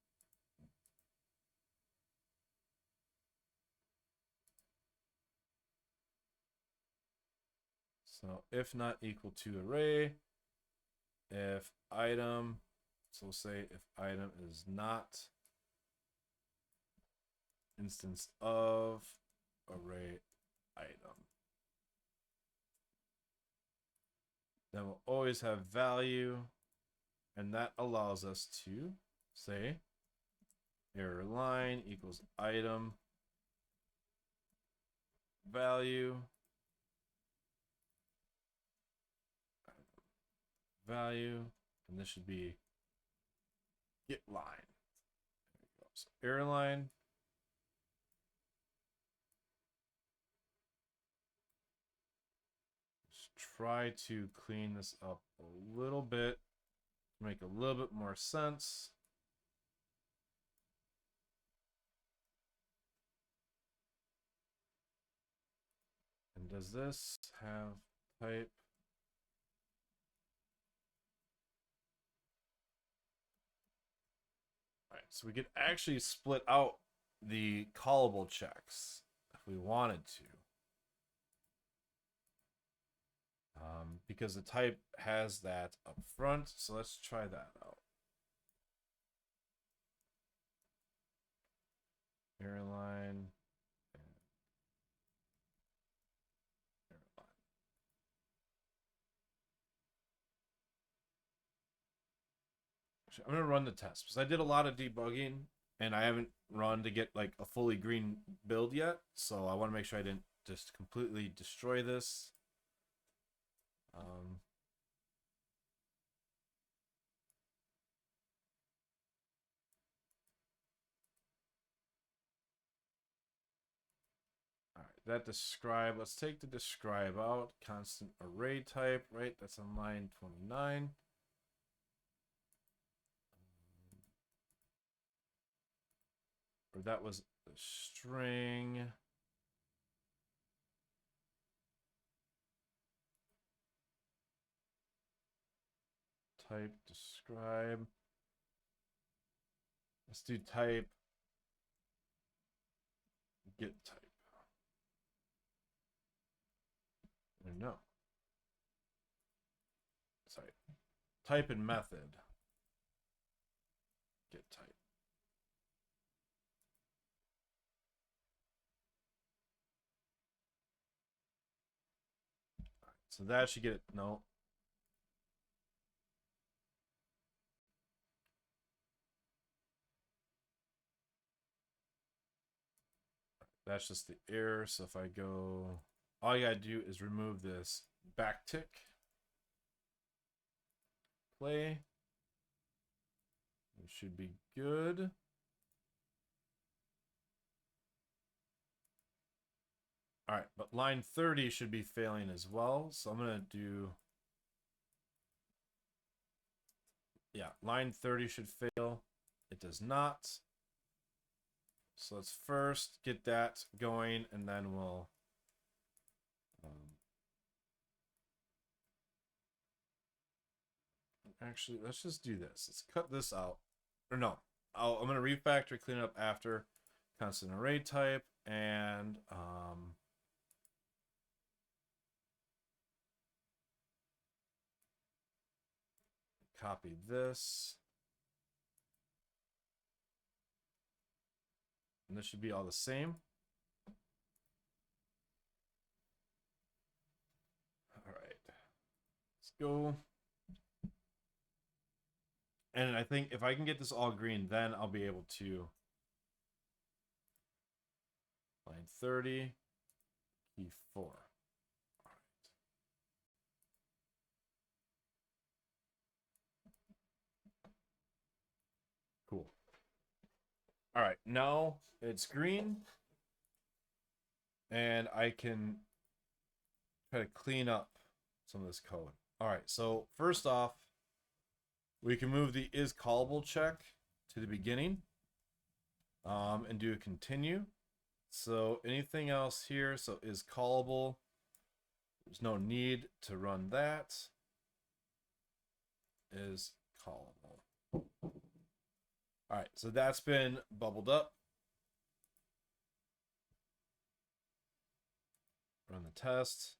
So if not equal to array, if item, so we'll say if item is not instance of array item, then we'll always have value, and that allows us to say error line equals item value and this should be get line. There we go. So error line try to clean this up a little bit to make a little bit more sense. And does this have type? All right, so we could actually split out the callable checks if we wanted to. Because the type has that up front. So let's try that out. Error line. I'm going to run the test because I did a lot of debugging and I haven't run to get like a fully green build yet. So I want to make sure I didn't just completely destroy this. All right, that describe, let's take the describe out. Constant array type, right? That's on line 29. Or that was the string. Type describe. Let's do type get type. Or no. Sorry. Type and method. Get type. All right, so that should get it. No. That's just the error. So if I go, all you gotta do is remove this backtick. Play. It should be good. All right, but line 30 should be failing as well. So I'm gonna do, yeah, line 30 should fail. It does not. So let's first get that going and then we'll actually, let's just do this. Let's cut this out. Or no, I'm going to refactor, clean it up after. Constant array type and copy this. And this should be all the same. All right, let's go. And I think if I can get this all green, then I'll be able to line 30, key 4. All right. Cool. All right, now it's green. And I can try to clean up some of this code. All right, so first off, we can move the is callable check to the beginning and do a continue. So anything else here, so is callable, there's no need to run that. Is callable. All right, so that's been bubbled up. Run the test.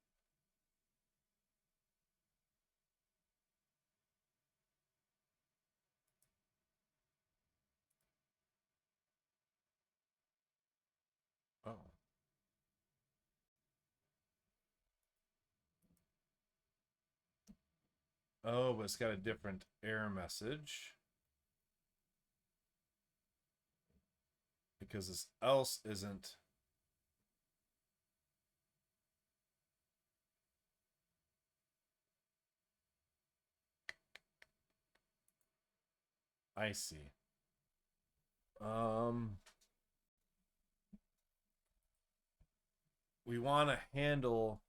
Oh, but it's got a different error message. Because this else isn't. I see. We want to handle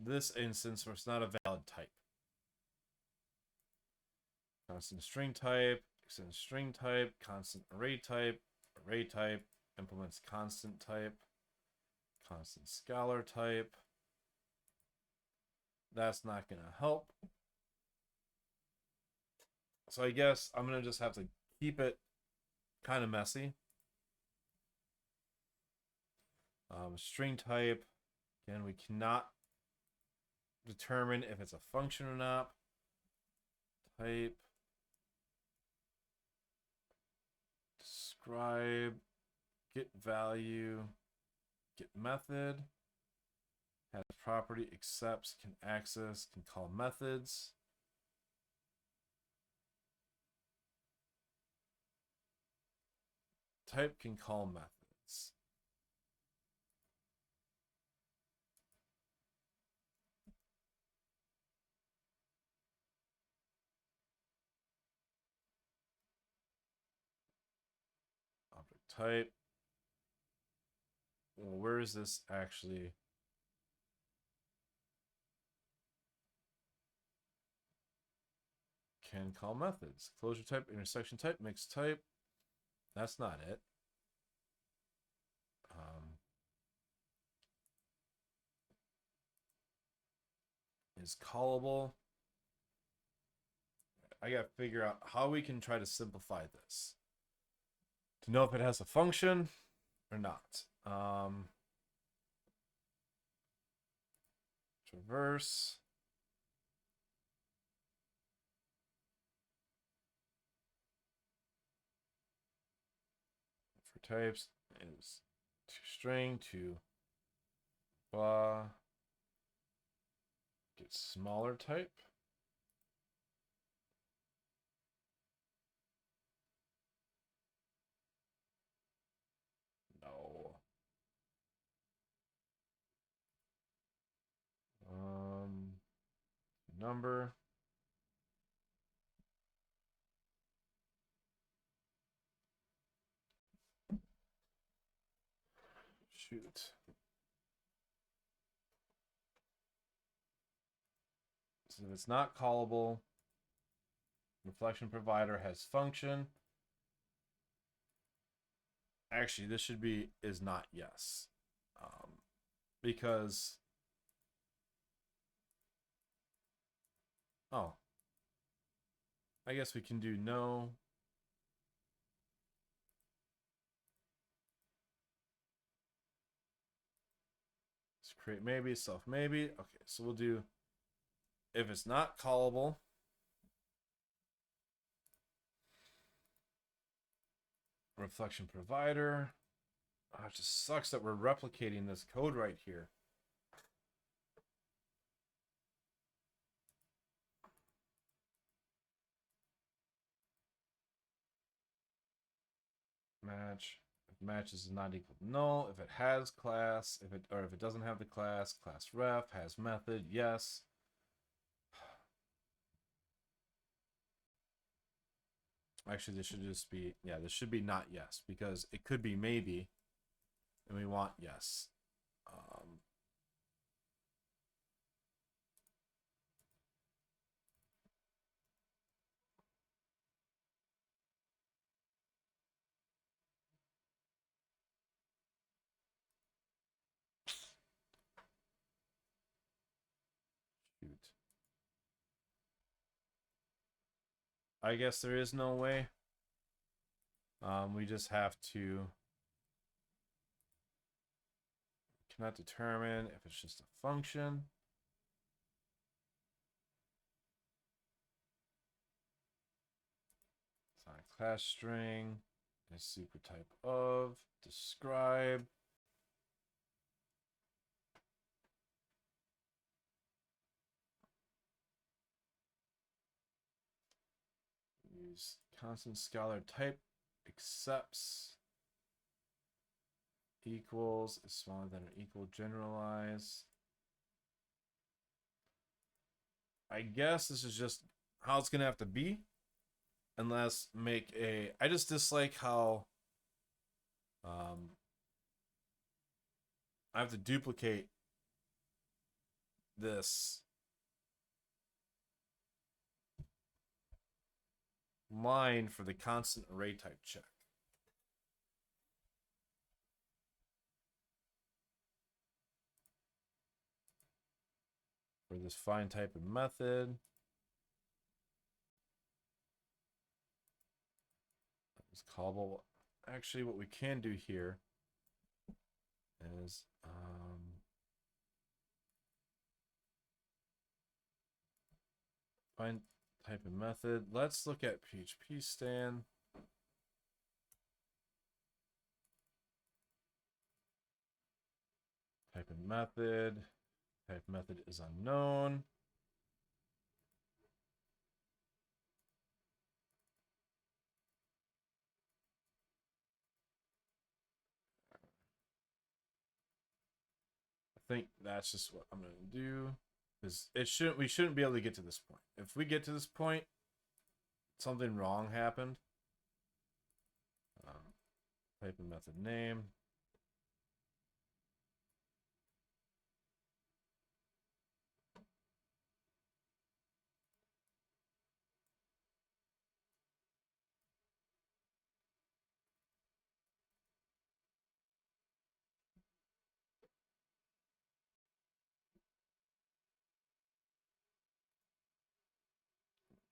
this instance where it's not a valid type. Constant string type, extend string type, constant array type, implements constant type, constant scalar type. That's not going to help. So I guess I'm going to just have to keep it kind of messy. String type, again, we cannot determine if it's a function or not. Type, describe, get value, get method, has property, accepts, can access, can call methods. Type can call methods. Object type. Well, where is this actually? Can call methods. Closure type, intersection type, mixed type. That's not it. Is callable. I got to figure out how we can try to simplify this to know if it has a function or not. Traverse. For types is string to blah. Get smaller type. No. Number. Shoot. So if it's not callable, reflection provider has function. Actually, this should be is not yes. Because oh, I guess we can do no. Let's create maybe, self maybe. Okay, so we'll do if it's not callable. Reflection provider. Oh, it just sucks that we're replicating this code right here. Match. If matches is not equal to null. If it has class, if it doesn't have the class ref has method, yes. Actually, this should just be this should be not yes because it could be maybe, and we want yes. Shoot. I guess there is no way. We just have to cannot determine if it's just a function. It's not a class string. A super type of describe. use constant scalar type accepts equals is smaller than or equal generalize. I guess this is just how it's gonna have to be, unless make a. I just dislike how I have to duplicate this line for the constant array type check. For this find type and method. It's callable. Actually, what we can do here is find type and method. Let's look at phpstan. Type and method. Type method is unknown. I think that's just what I'm gonna do. Because we shouldn't be able to get to this point. If we get to this point, something wrong happened. Type and method name.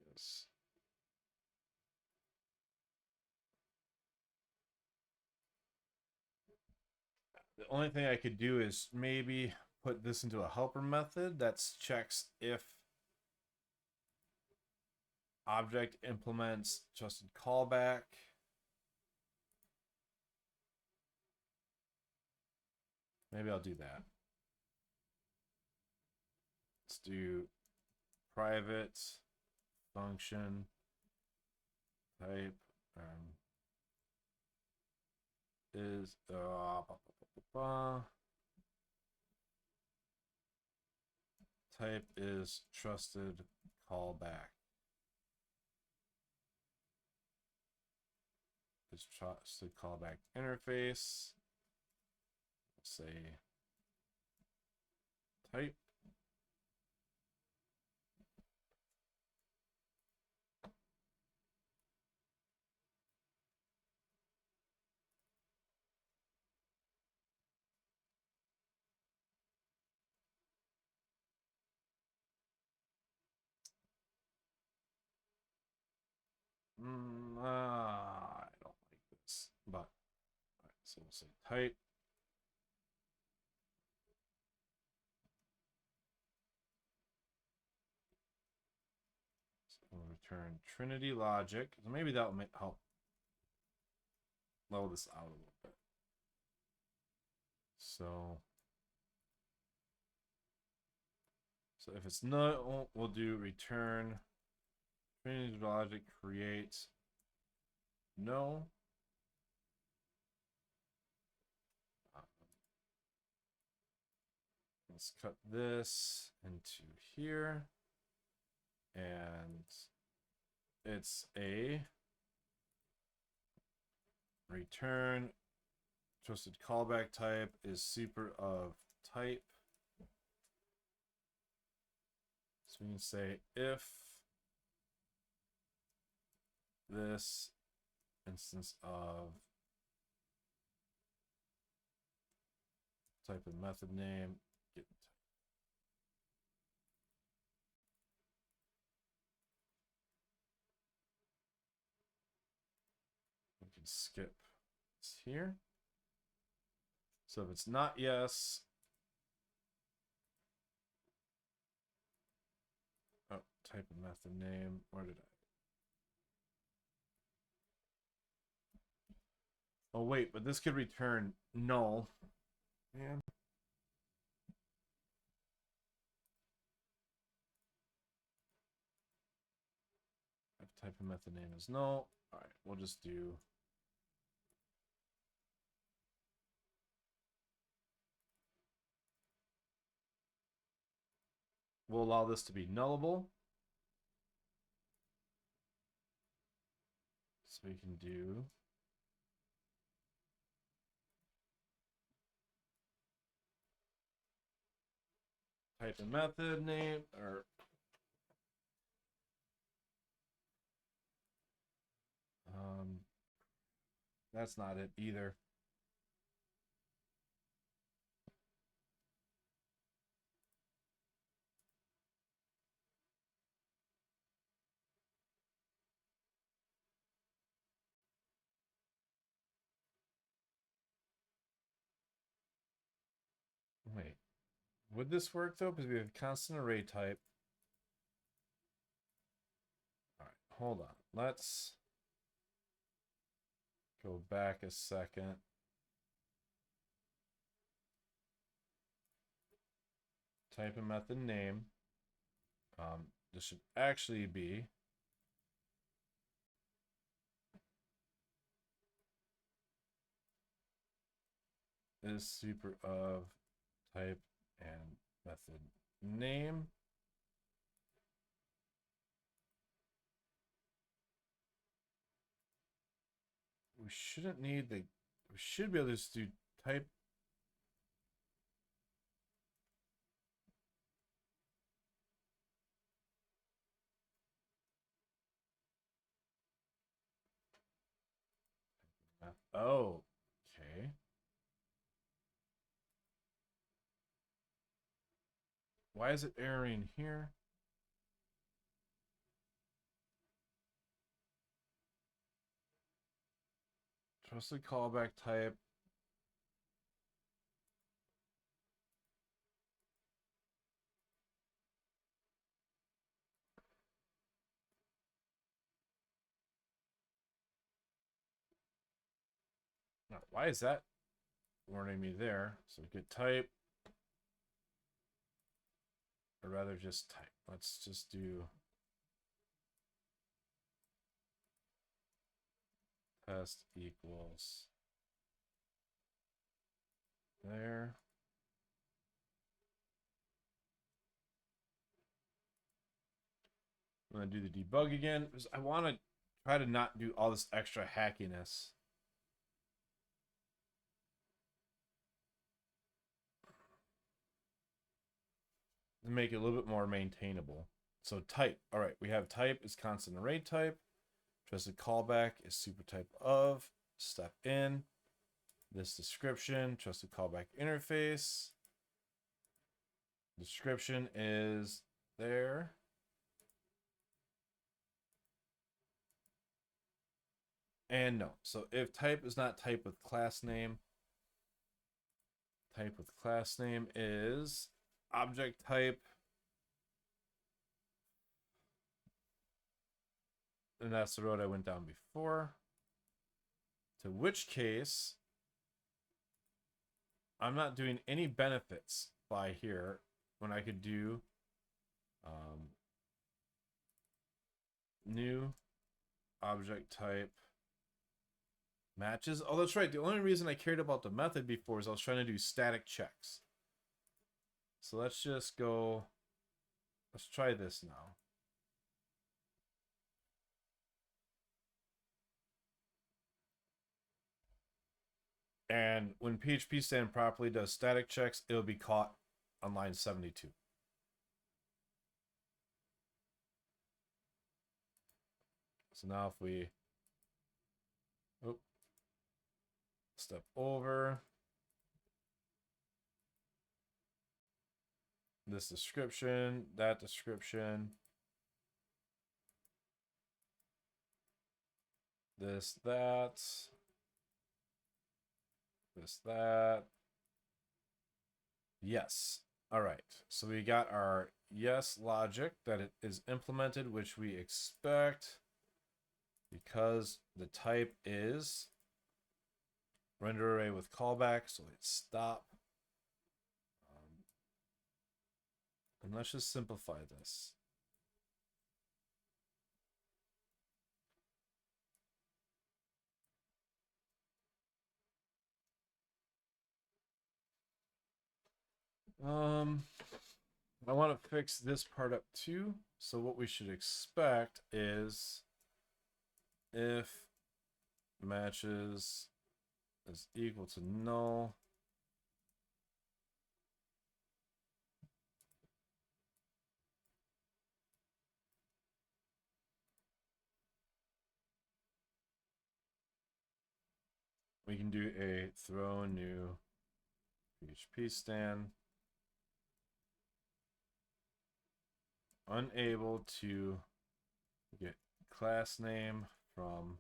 Yes. The only thing I could do is maybe put this into a helper method that checks if object implements trusted callback. Maybe I'll do that. Let's do private function type is type is trusted callback. Is trusted callback interface. Let's say type. I don't like this, but all right, so we'll say type. So we'll return Trinity logic. So maybe that will help level this out a little bit. So if it's not, we'll do return Trinity logic create no. Let's cut this into here, and it's a return trusted callback type is super of type. So we can say if this instance of type of method name get type. We can skip this here. So if it's not yes, oh, type of method name, where did I? Oh wait, but this could return null. Man. Type of method name is no. All right, we'll just do we'll allow this to be nullable. So we can do type of method name or that's not it either. Wait, would this work though? Because we have constant array type. All right, hold on. Let's go back a second. Type a method name. This should actually be is super of type and method name. We shouldn't need the, we should be able to just do type. Oh, okay. Why is it erroring here? Trusted callback type. Now, why is that warning me there? So get type, or rather just type. Let's just do test equals there. I'm going to do the debug again because I want to try to not do all this extra hackiness. To make it a little bit more maintainable. So type. All right, we have type is constant array type. Trusted callback is super type of. Step in. This description, trusted callback interface. Description is there. And no. So if type is not type with class name, type with class name is object type. And that's the road I went down before. To which case, I'm not doing any benefits by here when I could do new object type matches. Oh, that's right. The only reason I cared about the method before is I was trying to do static checks. So let's just go, let's try this now. And when phpstan properly does static checks, it'll be caught on line 72. So now if we step over this description, that description, this, that, this, that. Yes. All right. So we got our yes logic that it is implemented, which we expect because the type is render array with callback. So let's stop. And let's just simplify this. I want to fix this part up too. So what we should expect is if matches is equal to null, we can do a throw new PHP stand unable to get class name from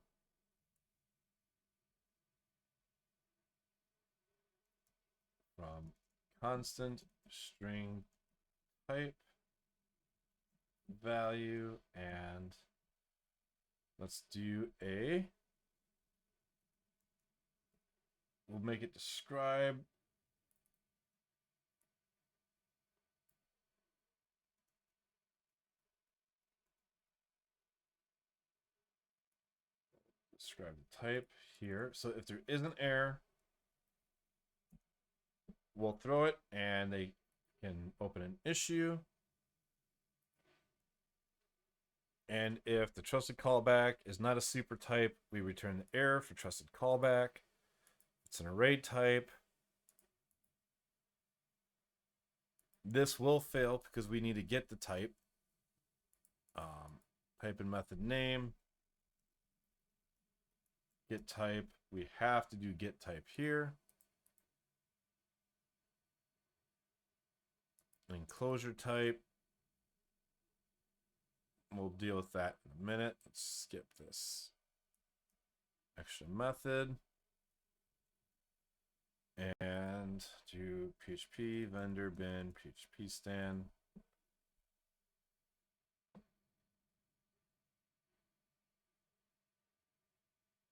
constant string type value, and let's do we'll make it describe describe the type here. So if there is an error, we'll throw it and they can open an issue. And if the trusted callback is not a super type, we return the error for trusted callback. It's an array type. This will fail because we need to get the type. Type in method name. Get type. We have to do get type here. Enclosure type. We'll deal with that in a minute. Let's skip this extra method and do PHP vendor bin PHP stan.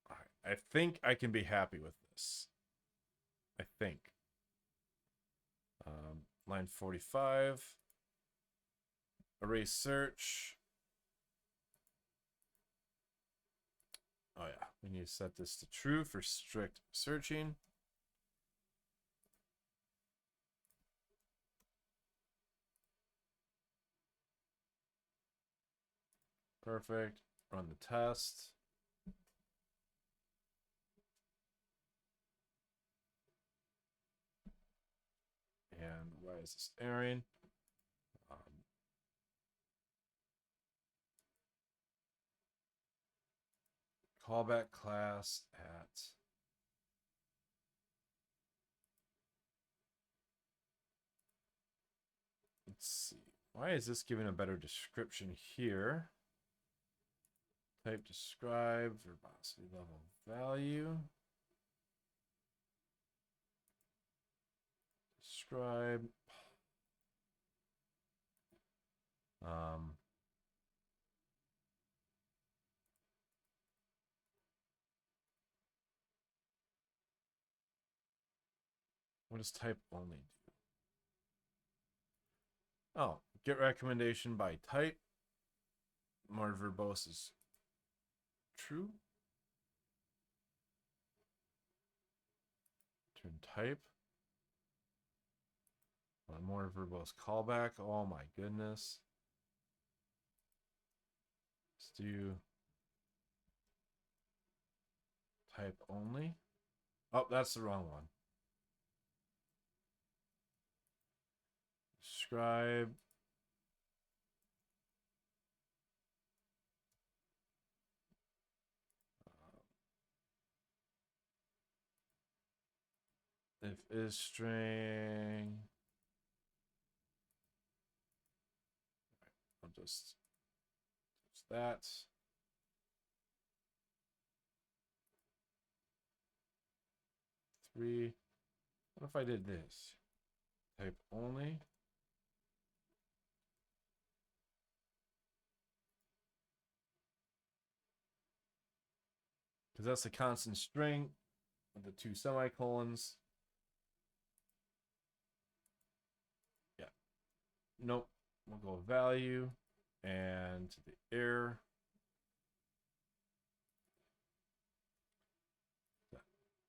All right, I think I can be happy with this. I think. Line 45. Array search. Oh yeah, we need to set this to true for strict searching. Perfect. Run the test. And why is this erroring? Callback class at let's see. Why is this giving a better description here? Type describe verbosity level value. Describe. What does type only do? Oh, get recommendation by type. More verbose is true. Turn type. More verbose callback. Oh my goodness. Let's do type only. Oh, that's the wrong one. Describe. If is string. I'll just that. Three. What if I did this? Type only. Because that's a constant string with the two semicolons. Yeah. Nope. We'll go value and the error.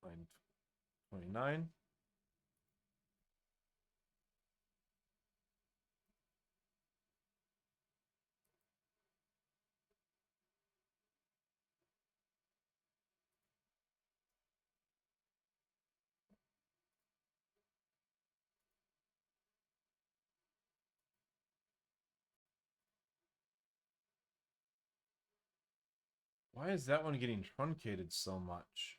Line 29. Why is that one getting truncated so much?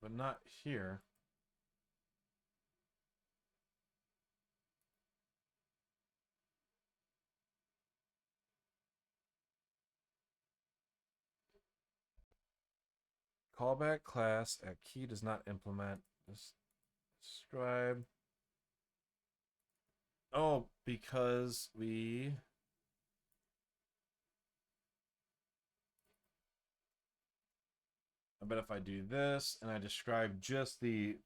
But not here. Callback class at key does not implement. Describe. Oh, because I bet if I do this and I describe just the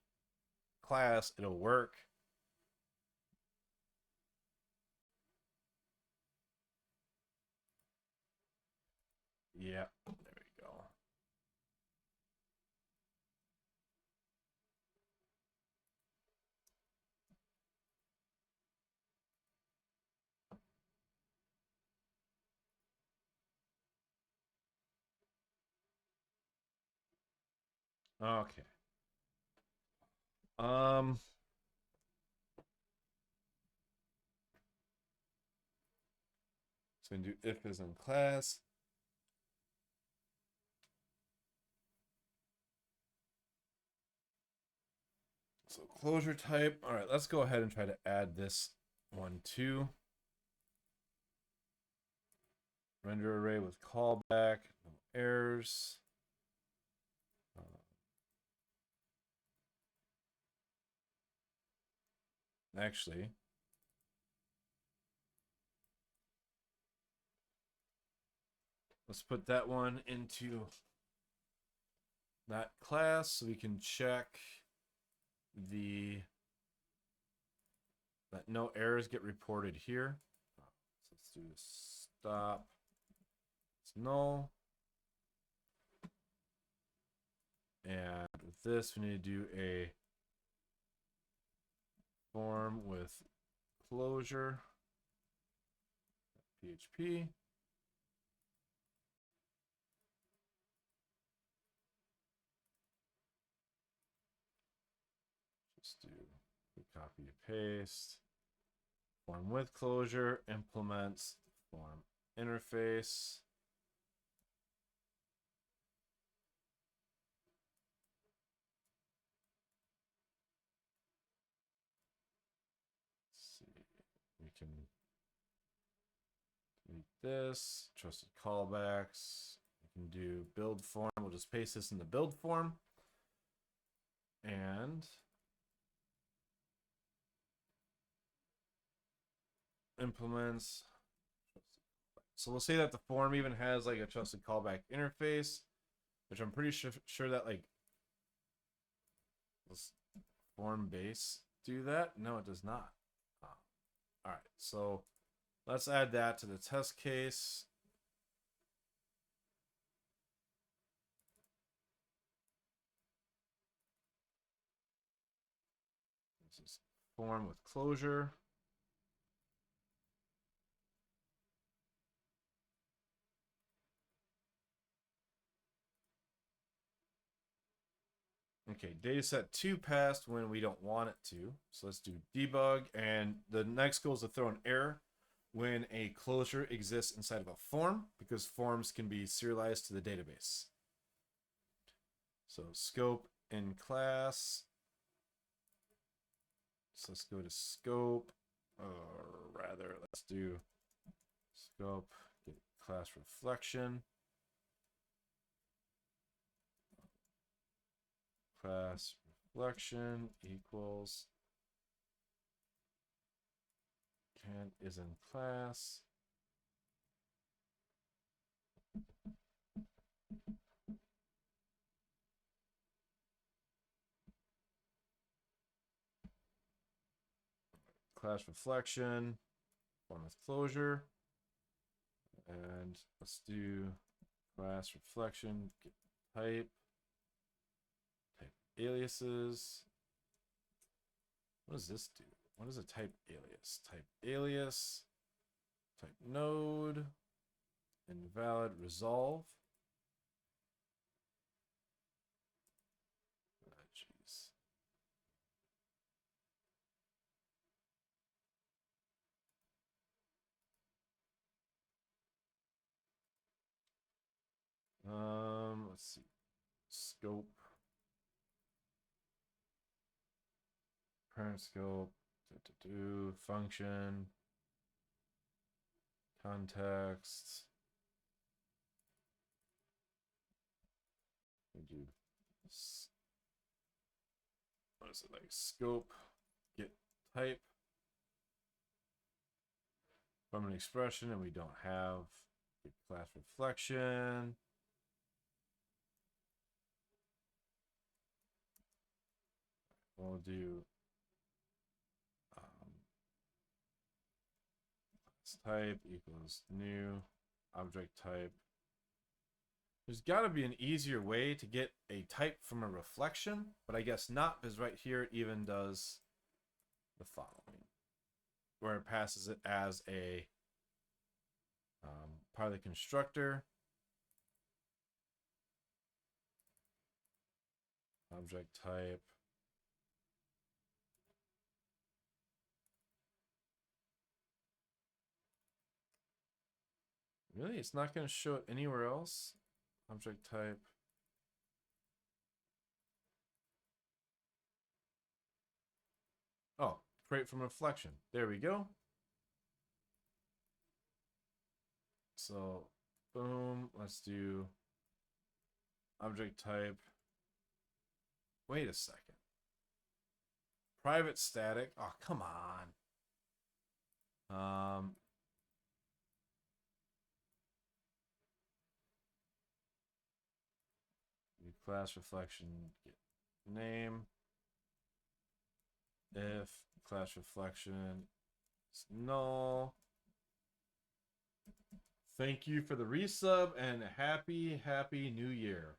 class, it'll work. Yeah, there we go. Okay. Um, so we can do if is in class. So closure type. All right, let's go ahead and try to add this one too. Render array with callback, no errors. Actually, let's put that one into that class so we can check that no errors get reported here. So let's do stop. It's null. And with this, we need to do a form with closure PHP. Just do copy paste. Form with closure implements form interface. Let's see, we can delete this, trusted callbacks. We can do build form. We'll just paste this in the build form. And implements. So we'll say that the form even has like a trusted callback interface, which I'm pretty sure that like this form base do that. No, it does not. All right, so let's add that to the test case. This is form with closure. Okay, data set 2 passed when we don't want it to. So let's do debug. And the next goal is to throw an error when a closure exists inside of a form, because forms can be serialized to the database. So scope in class. So let's go to scope, or rather, let's do scope, get class reflection. Class reflection equals can is in class. Class reflection, form with closure. And let's do class reflection, get type aliases. What does this do? What is a type alias? Type alias, type node, invalid resolve. Jeez. scope, parent scope, function, context. We do what is it, like scope, get type from an expression, and we don't have get class reflection. We'll do type equals new object type. There's got to be an easier way to get a type from a reflection, but I guess not, because right here it even does the following, where it passes it as a part of the constructor. Object type. Really? It's not going to show it anywhere else? Object type. Oh, create from reflection. There we go. So, boom. Let's do object type. Wait a second. Private static. Oh, come on. Class reflection get name. If class reflection is null. Thank you for the resub and happy new year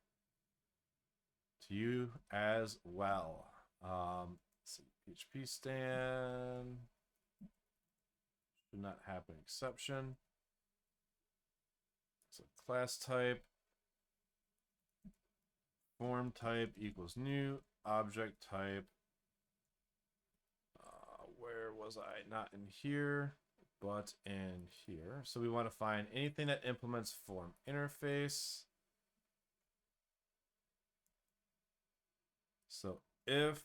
to you as well. Let's see, PHP stan should not have an exception. So class type, form type equals new object type. Where was I? Not in here, but in here. So we want to find anything that implements form interface. So if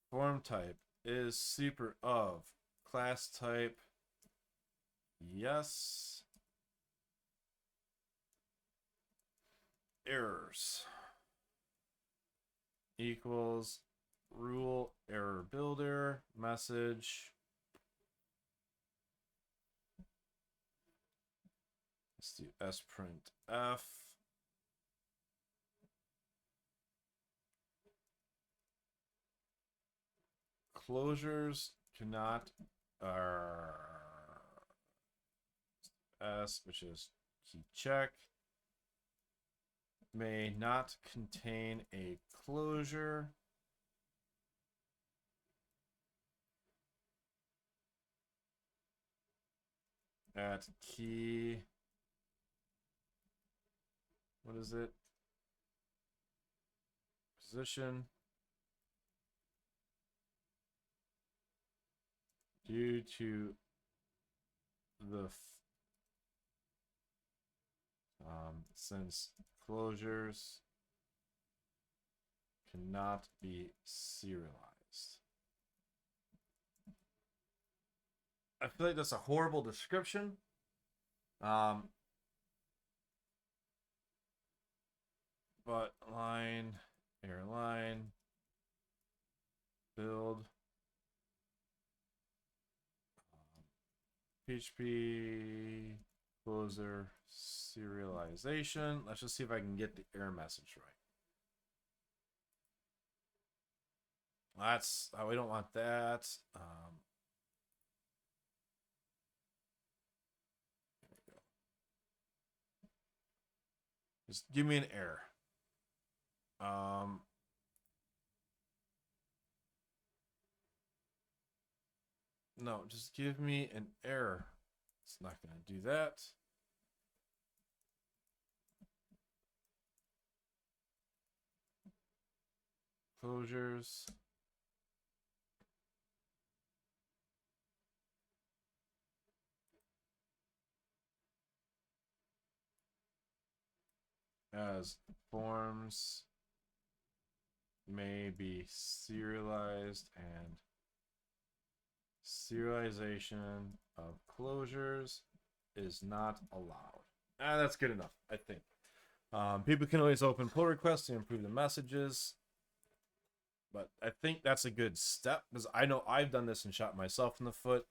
form type is super of class type, yes. Errors equals rule error builder message. Let's do sprintf. Closures cannot s, which is key check, may not contain a closure. At key, what is it? Position. Due to the since closures cannot be serialized. I feel like that's a horrible description. But line, airline, build, PHP closer serialization. Let's just see if I can get the error message right. That's we don't want that. There we go. Just give me an error. No, just give me an error. It's not going to do that. Closures. As forms may be serialized, and serialization of closures is not allowed. That's good enough, I think. People can always open pull requests to improve the messages, but I think that's a good step because I know I've done this and shot myself in the foot.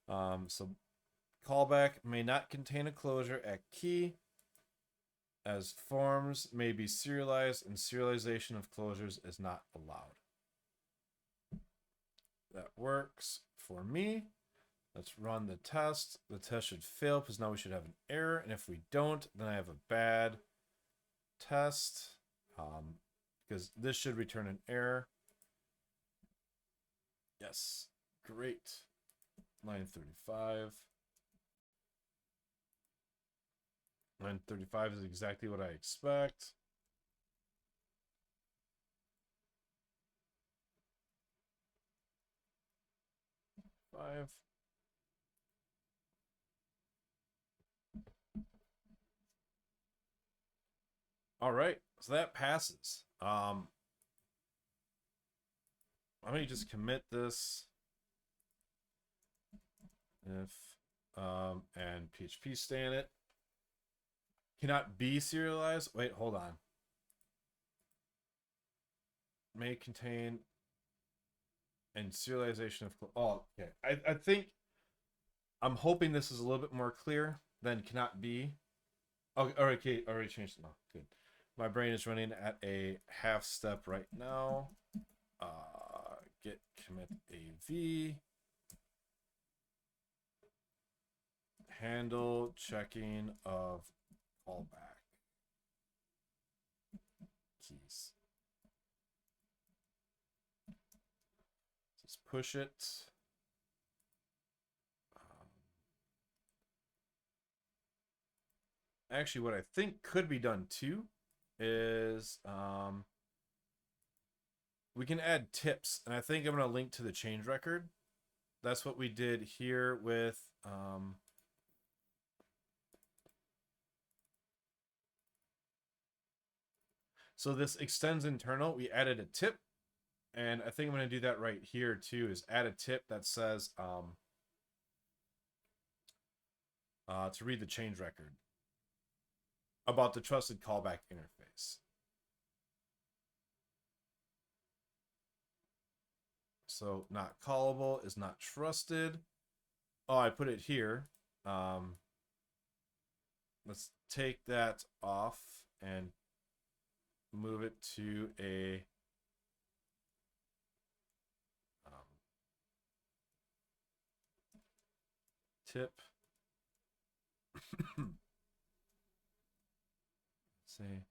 So callback may not contain a closure at key, as forms may be serialized and serialization of closures is not allowed. That works for me. Let's run the test. The test should fail because now we should have an error, and if we don't, then I have a bad test, because this should return an error. Yes, great. Line 35. Line 35 is exactly what I expect. Five. All right, so that passes. I'm gonna just commit this if and phpstan it. Cannot be serialized. Wait, hold on. May contain and serialization of. Oh, okay. I think I'm hoping this is a little bit more clear than cannot be. Oh, all right, okay, already changed it now. Good. My brain is running at a half step right now. Git commit AV. Handle checking of callback keys. Just push it. Actually, what I think could be done too is we can add tips, and I think I'm going to link to the change record. That's what we did here with so this extends internal. We added a tip, and I think I'm going to do that right here too, is add a tip that says to read the change record about the trusted callback interface. So not callable is not trusted. Oh, I put it here. Let's take that off and move it to a tip. Let's see.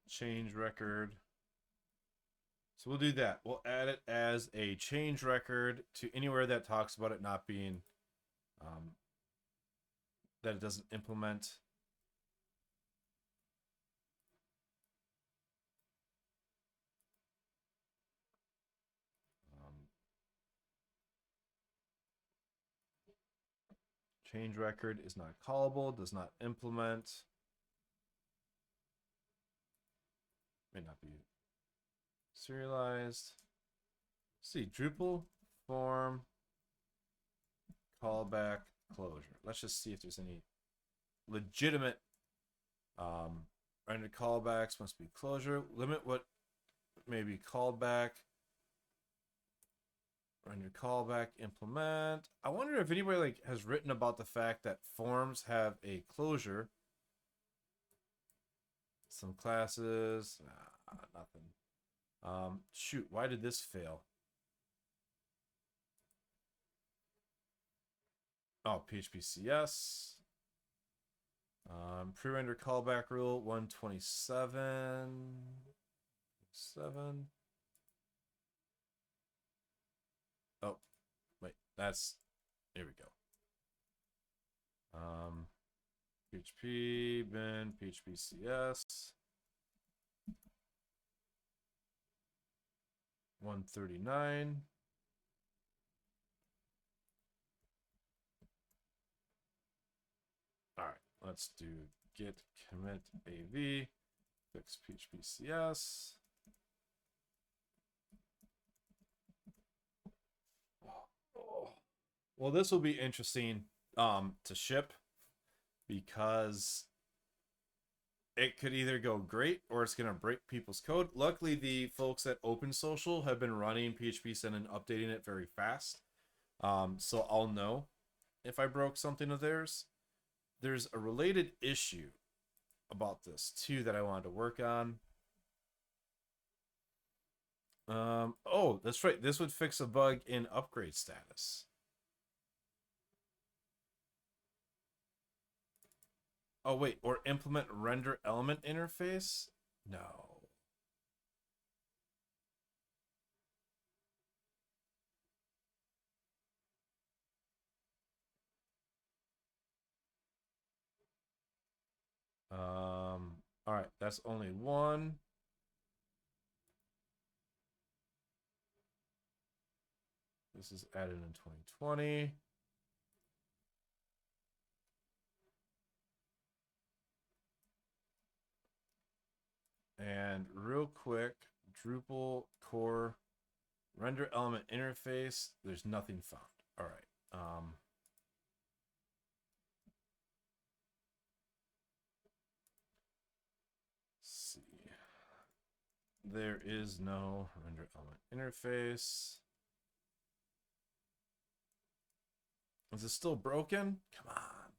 Change record. So we'll do that. We'll add it as a change record to anywhere that talks about it not being, that it doesn't implement. Change record is not callable, does not implement. May not be serialized. Let's see, Drupal form callback closure. Let's just see if there's any legitimate rendered callbacks must be closure. Limit what may be called back. Render callback, implement. I wonder if anybody like has written about the fact that forms have a closure. Some classes, nothing. Shoot, why did this fail? Oh, phpcs. Pre-render callback rule 127. 7. Oh, wait, that's, here we go. PHP bin phpcs 139. All right, Let's do git commit AV, fix phpcs. Well, this will be interesting to ship because it could either go great or it's going to break people's code. Luckily, the folks at Open Social have been running phpstan and updating it very fast. So I'll know if I broke something of theirs. There's a related issue about this too that I wanted to work on. Oh, that's right. This would fix a bug in upgrade status. Oh, wait, or implement render element interface? No. All right, that's only one. This is added in 2020. And real quick, Drupal core render element interface. There's nothing found. All right. Let's see. There is no render element interface. Is it still broken? Come on.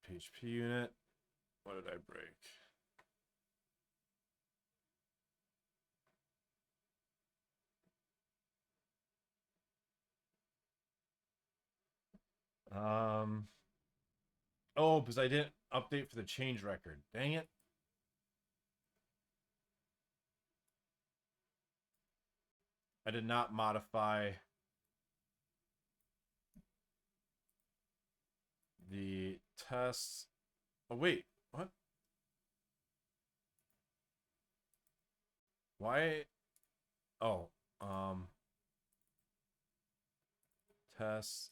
PHP unit. What did I break? Oh, because I didn't update for the change record. Dang it. I did not modify the tests. Oh, wait. What? Why? Oh, tests,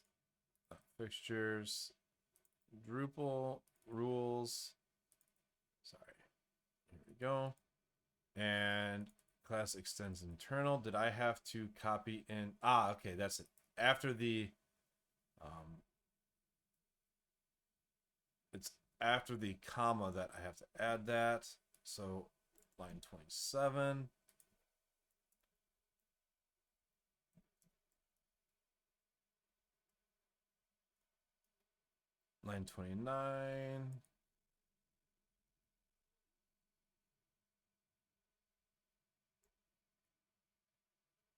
fixtures, Drupal rules. Sorry. Here we go. And class extends internal. Did I have to copy in? Ah, okay, that's it. After the, it's after the comma that I have to add that. So line 27. Line 29.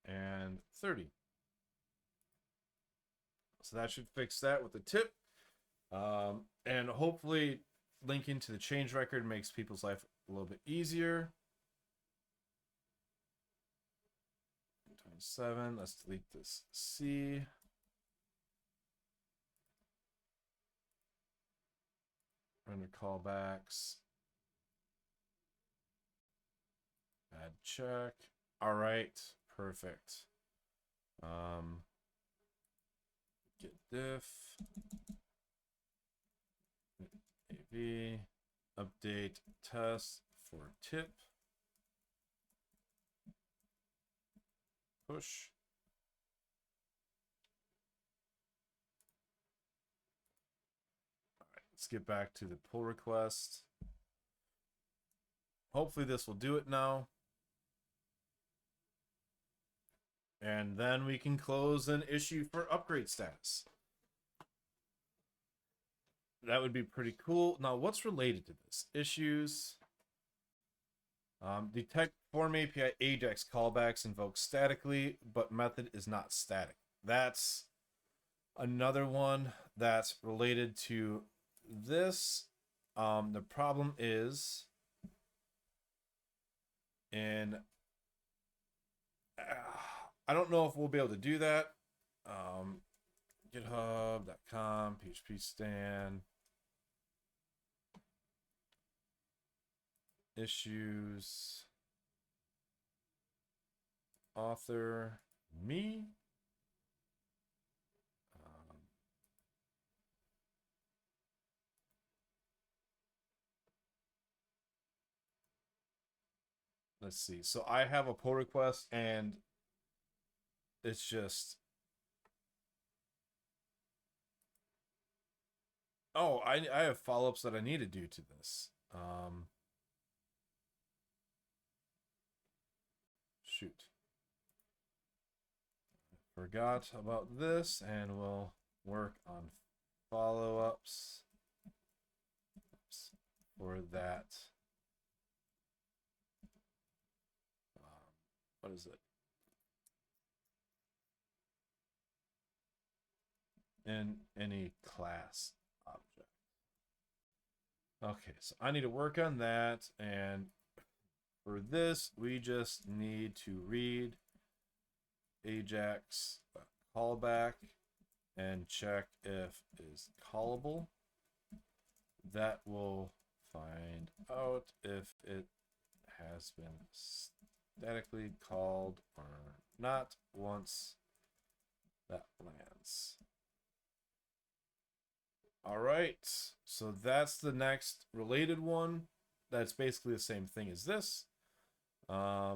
And 30. So that should fix that with the tip. And hopefully linking to the change record makes people's life a little bit easier. 27. Let's delete this C. Render callbacks. Add check. All right, perfect. Get diff. AV. Update test for tip. Push. All right, let's get back to the pull request. Hopefully this will do it now. And then we can close an issue for upgrade status. That would be pretty cool. Now, what's related to this? Issues. Detect form API Ajax callbacks invoked statically, but method is not static. That's another one that's related to this. The problem is in I don't know if we'll be able to do that. GitHub.com, phpstan, issues, author, me. let's see. So I have a pull request and it's just, oh, I have follow-ups that I need to do to this. Shoot. Forgot about this, and we'll work on follow-ups for that. What is it? In any class object. Okay, so I need to work on that, and for this, we just need to read Ajax callback and check if is callable. That will find out if it has been statically called or not once that lands. All right, so that's the next related one. That's basically the same thing as this. I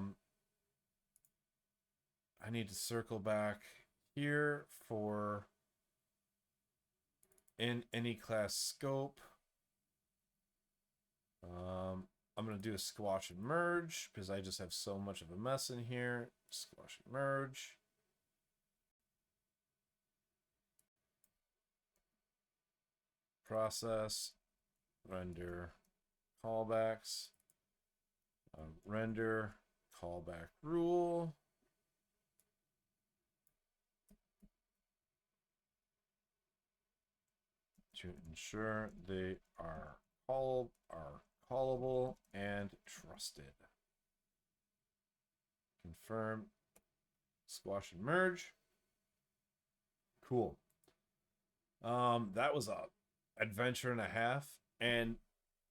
need to circle back here for in any class scope. I'm going to do a squash and merge because I just have so much of a mess in here. Squash and merge. Process, render callbacks, render callback rule. To ensure they are callable and trusted. Confirm, squash and merge. Cool. That was a adventure and a half, and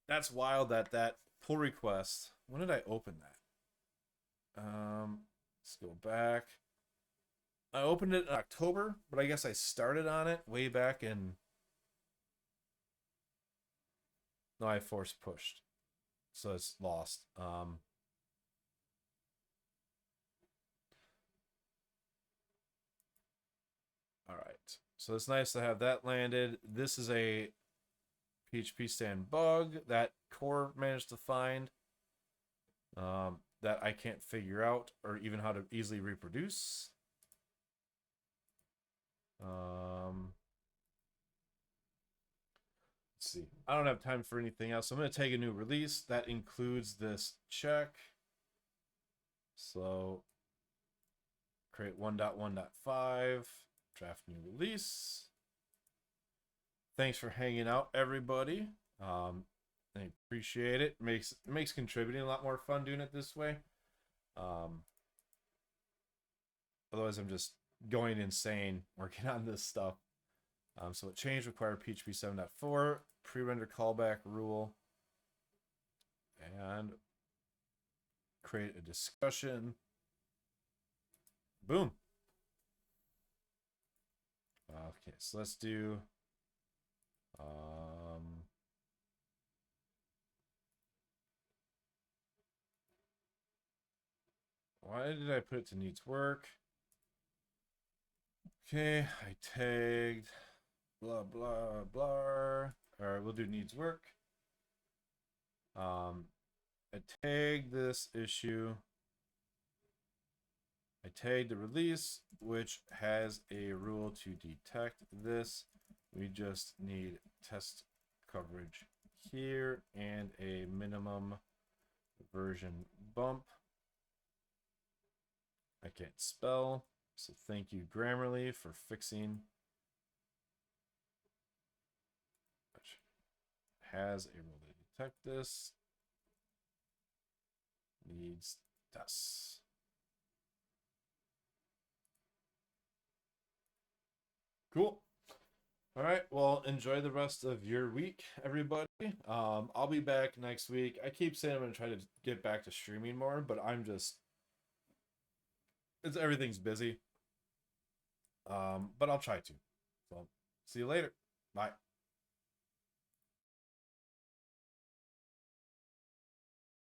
that's wild that that pull request. When did I open that? Let's go back. I opened it in October, but I guess I started on it way back in. No, I force pushed, so it's lost. All right, so it's nice to have that landed. This is a phpstan bug that Core managed to find that I can't figure out or even how to easily reproduce. Let's see. I don't have time for anything else. So I'm going to take a new release that includes this check. So create 1.1.5, draft new release. Thanks for hanging out, everybody. I appreciate it. It makes contributing a lot more fun doing it this way. Otherwise, I'm just going insane working on this stuff. So it changed require PHP 7.4 pre-render callback rule and create a discussion. Boom. Okay, so let's do why did I put it to needs work? Okay, I tagged blah blah blah. All right, we'll do needs work. I tagged this issue. I tagged the release, which has a rule to detect this. We just need test coverage here and a minimum version bump. I can't spell, so thank you Grammarly for fixing. Which has a rule to detect this. Needs tests. Cool. All right. Well, enjoy the rest of your week, everybody. I'll be back next week. I keep saying I'm going to try to get back to streaming more, but everything's busy. But I'll try to. So, see you later. Bye.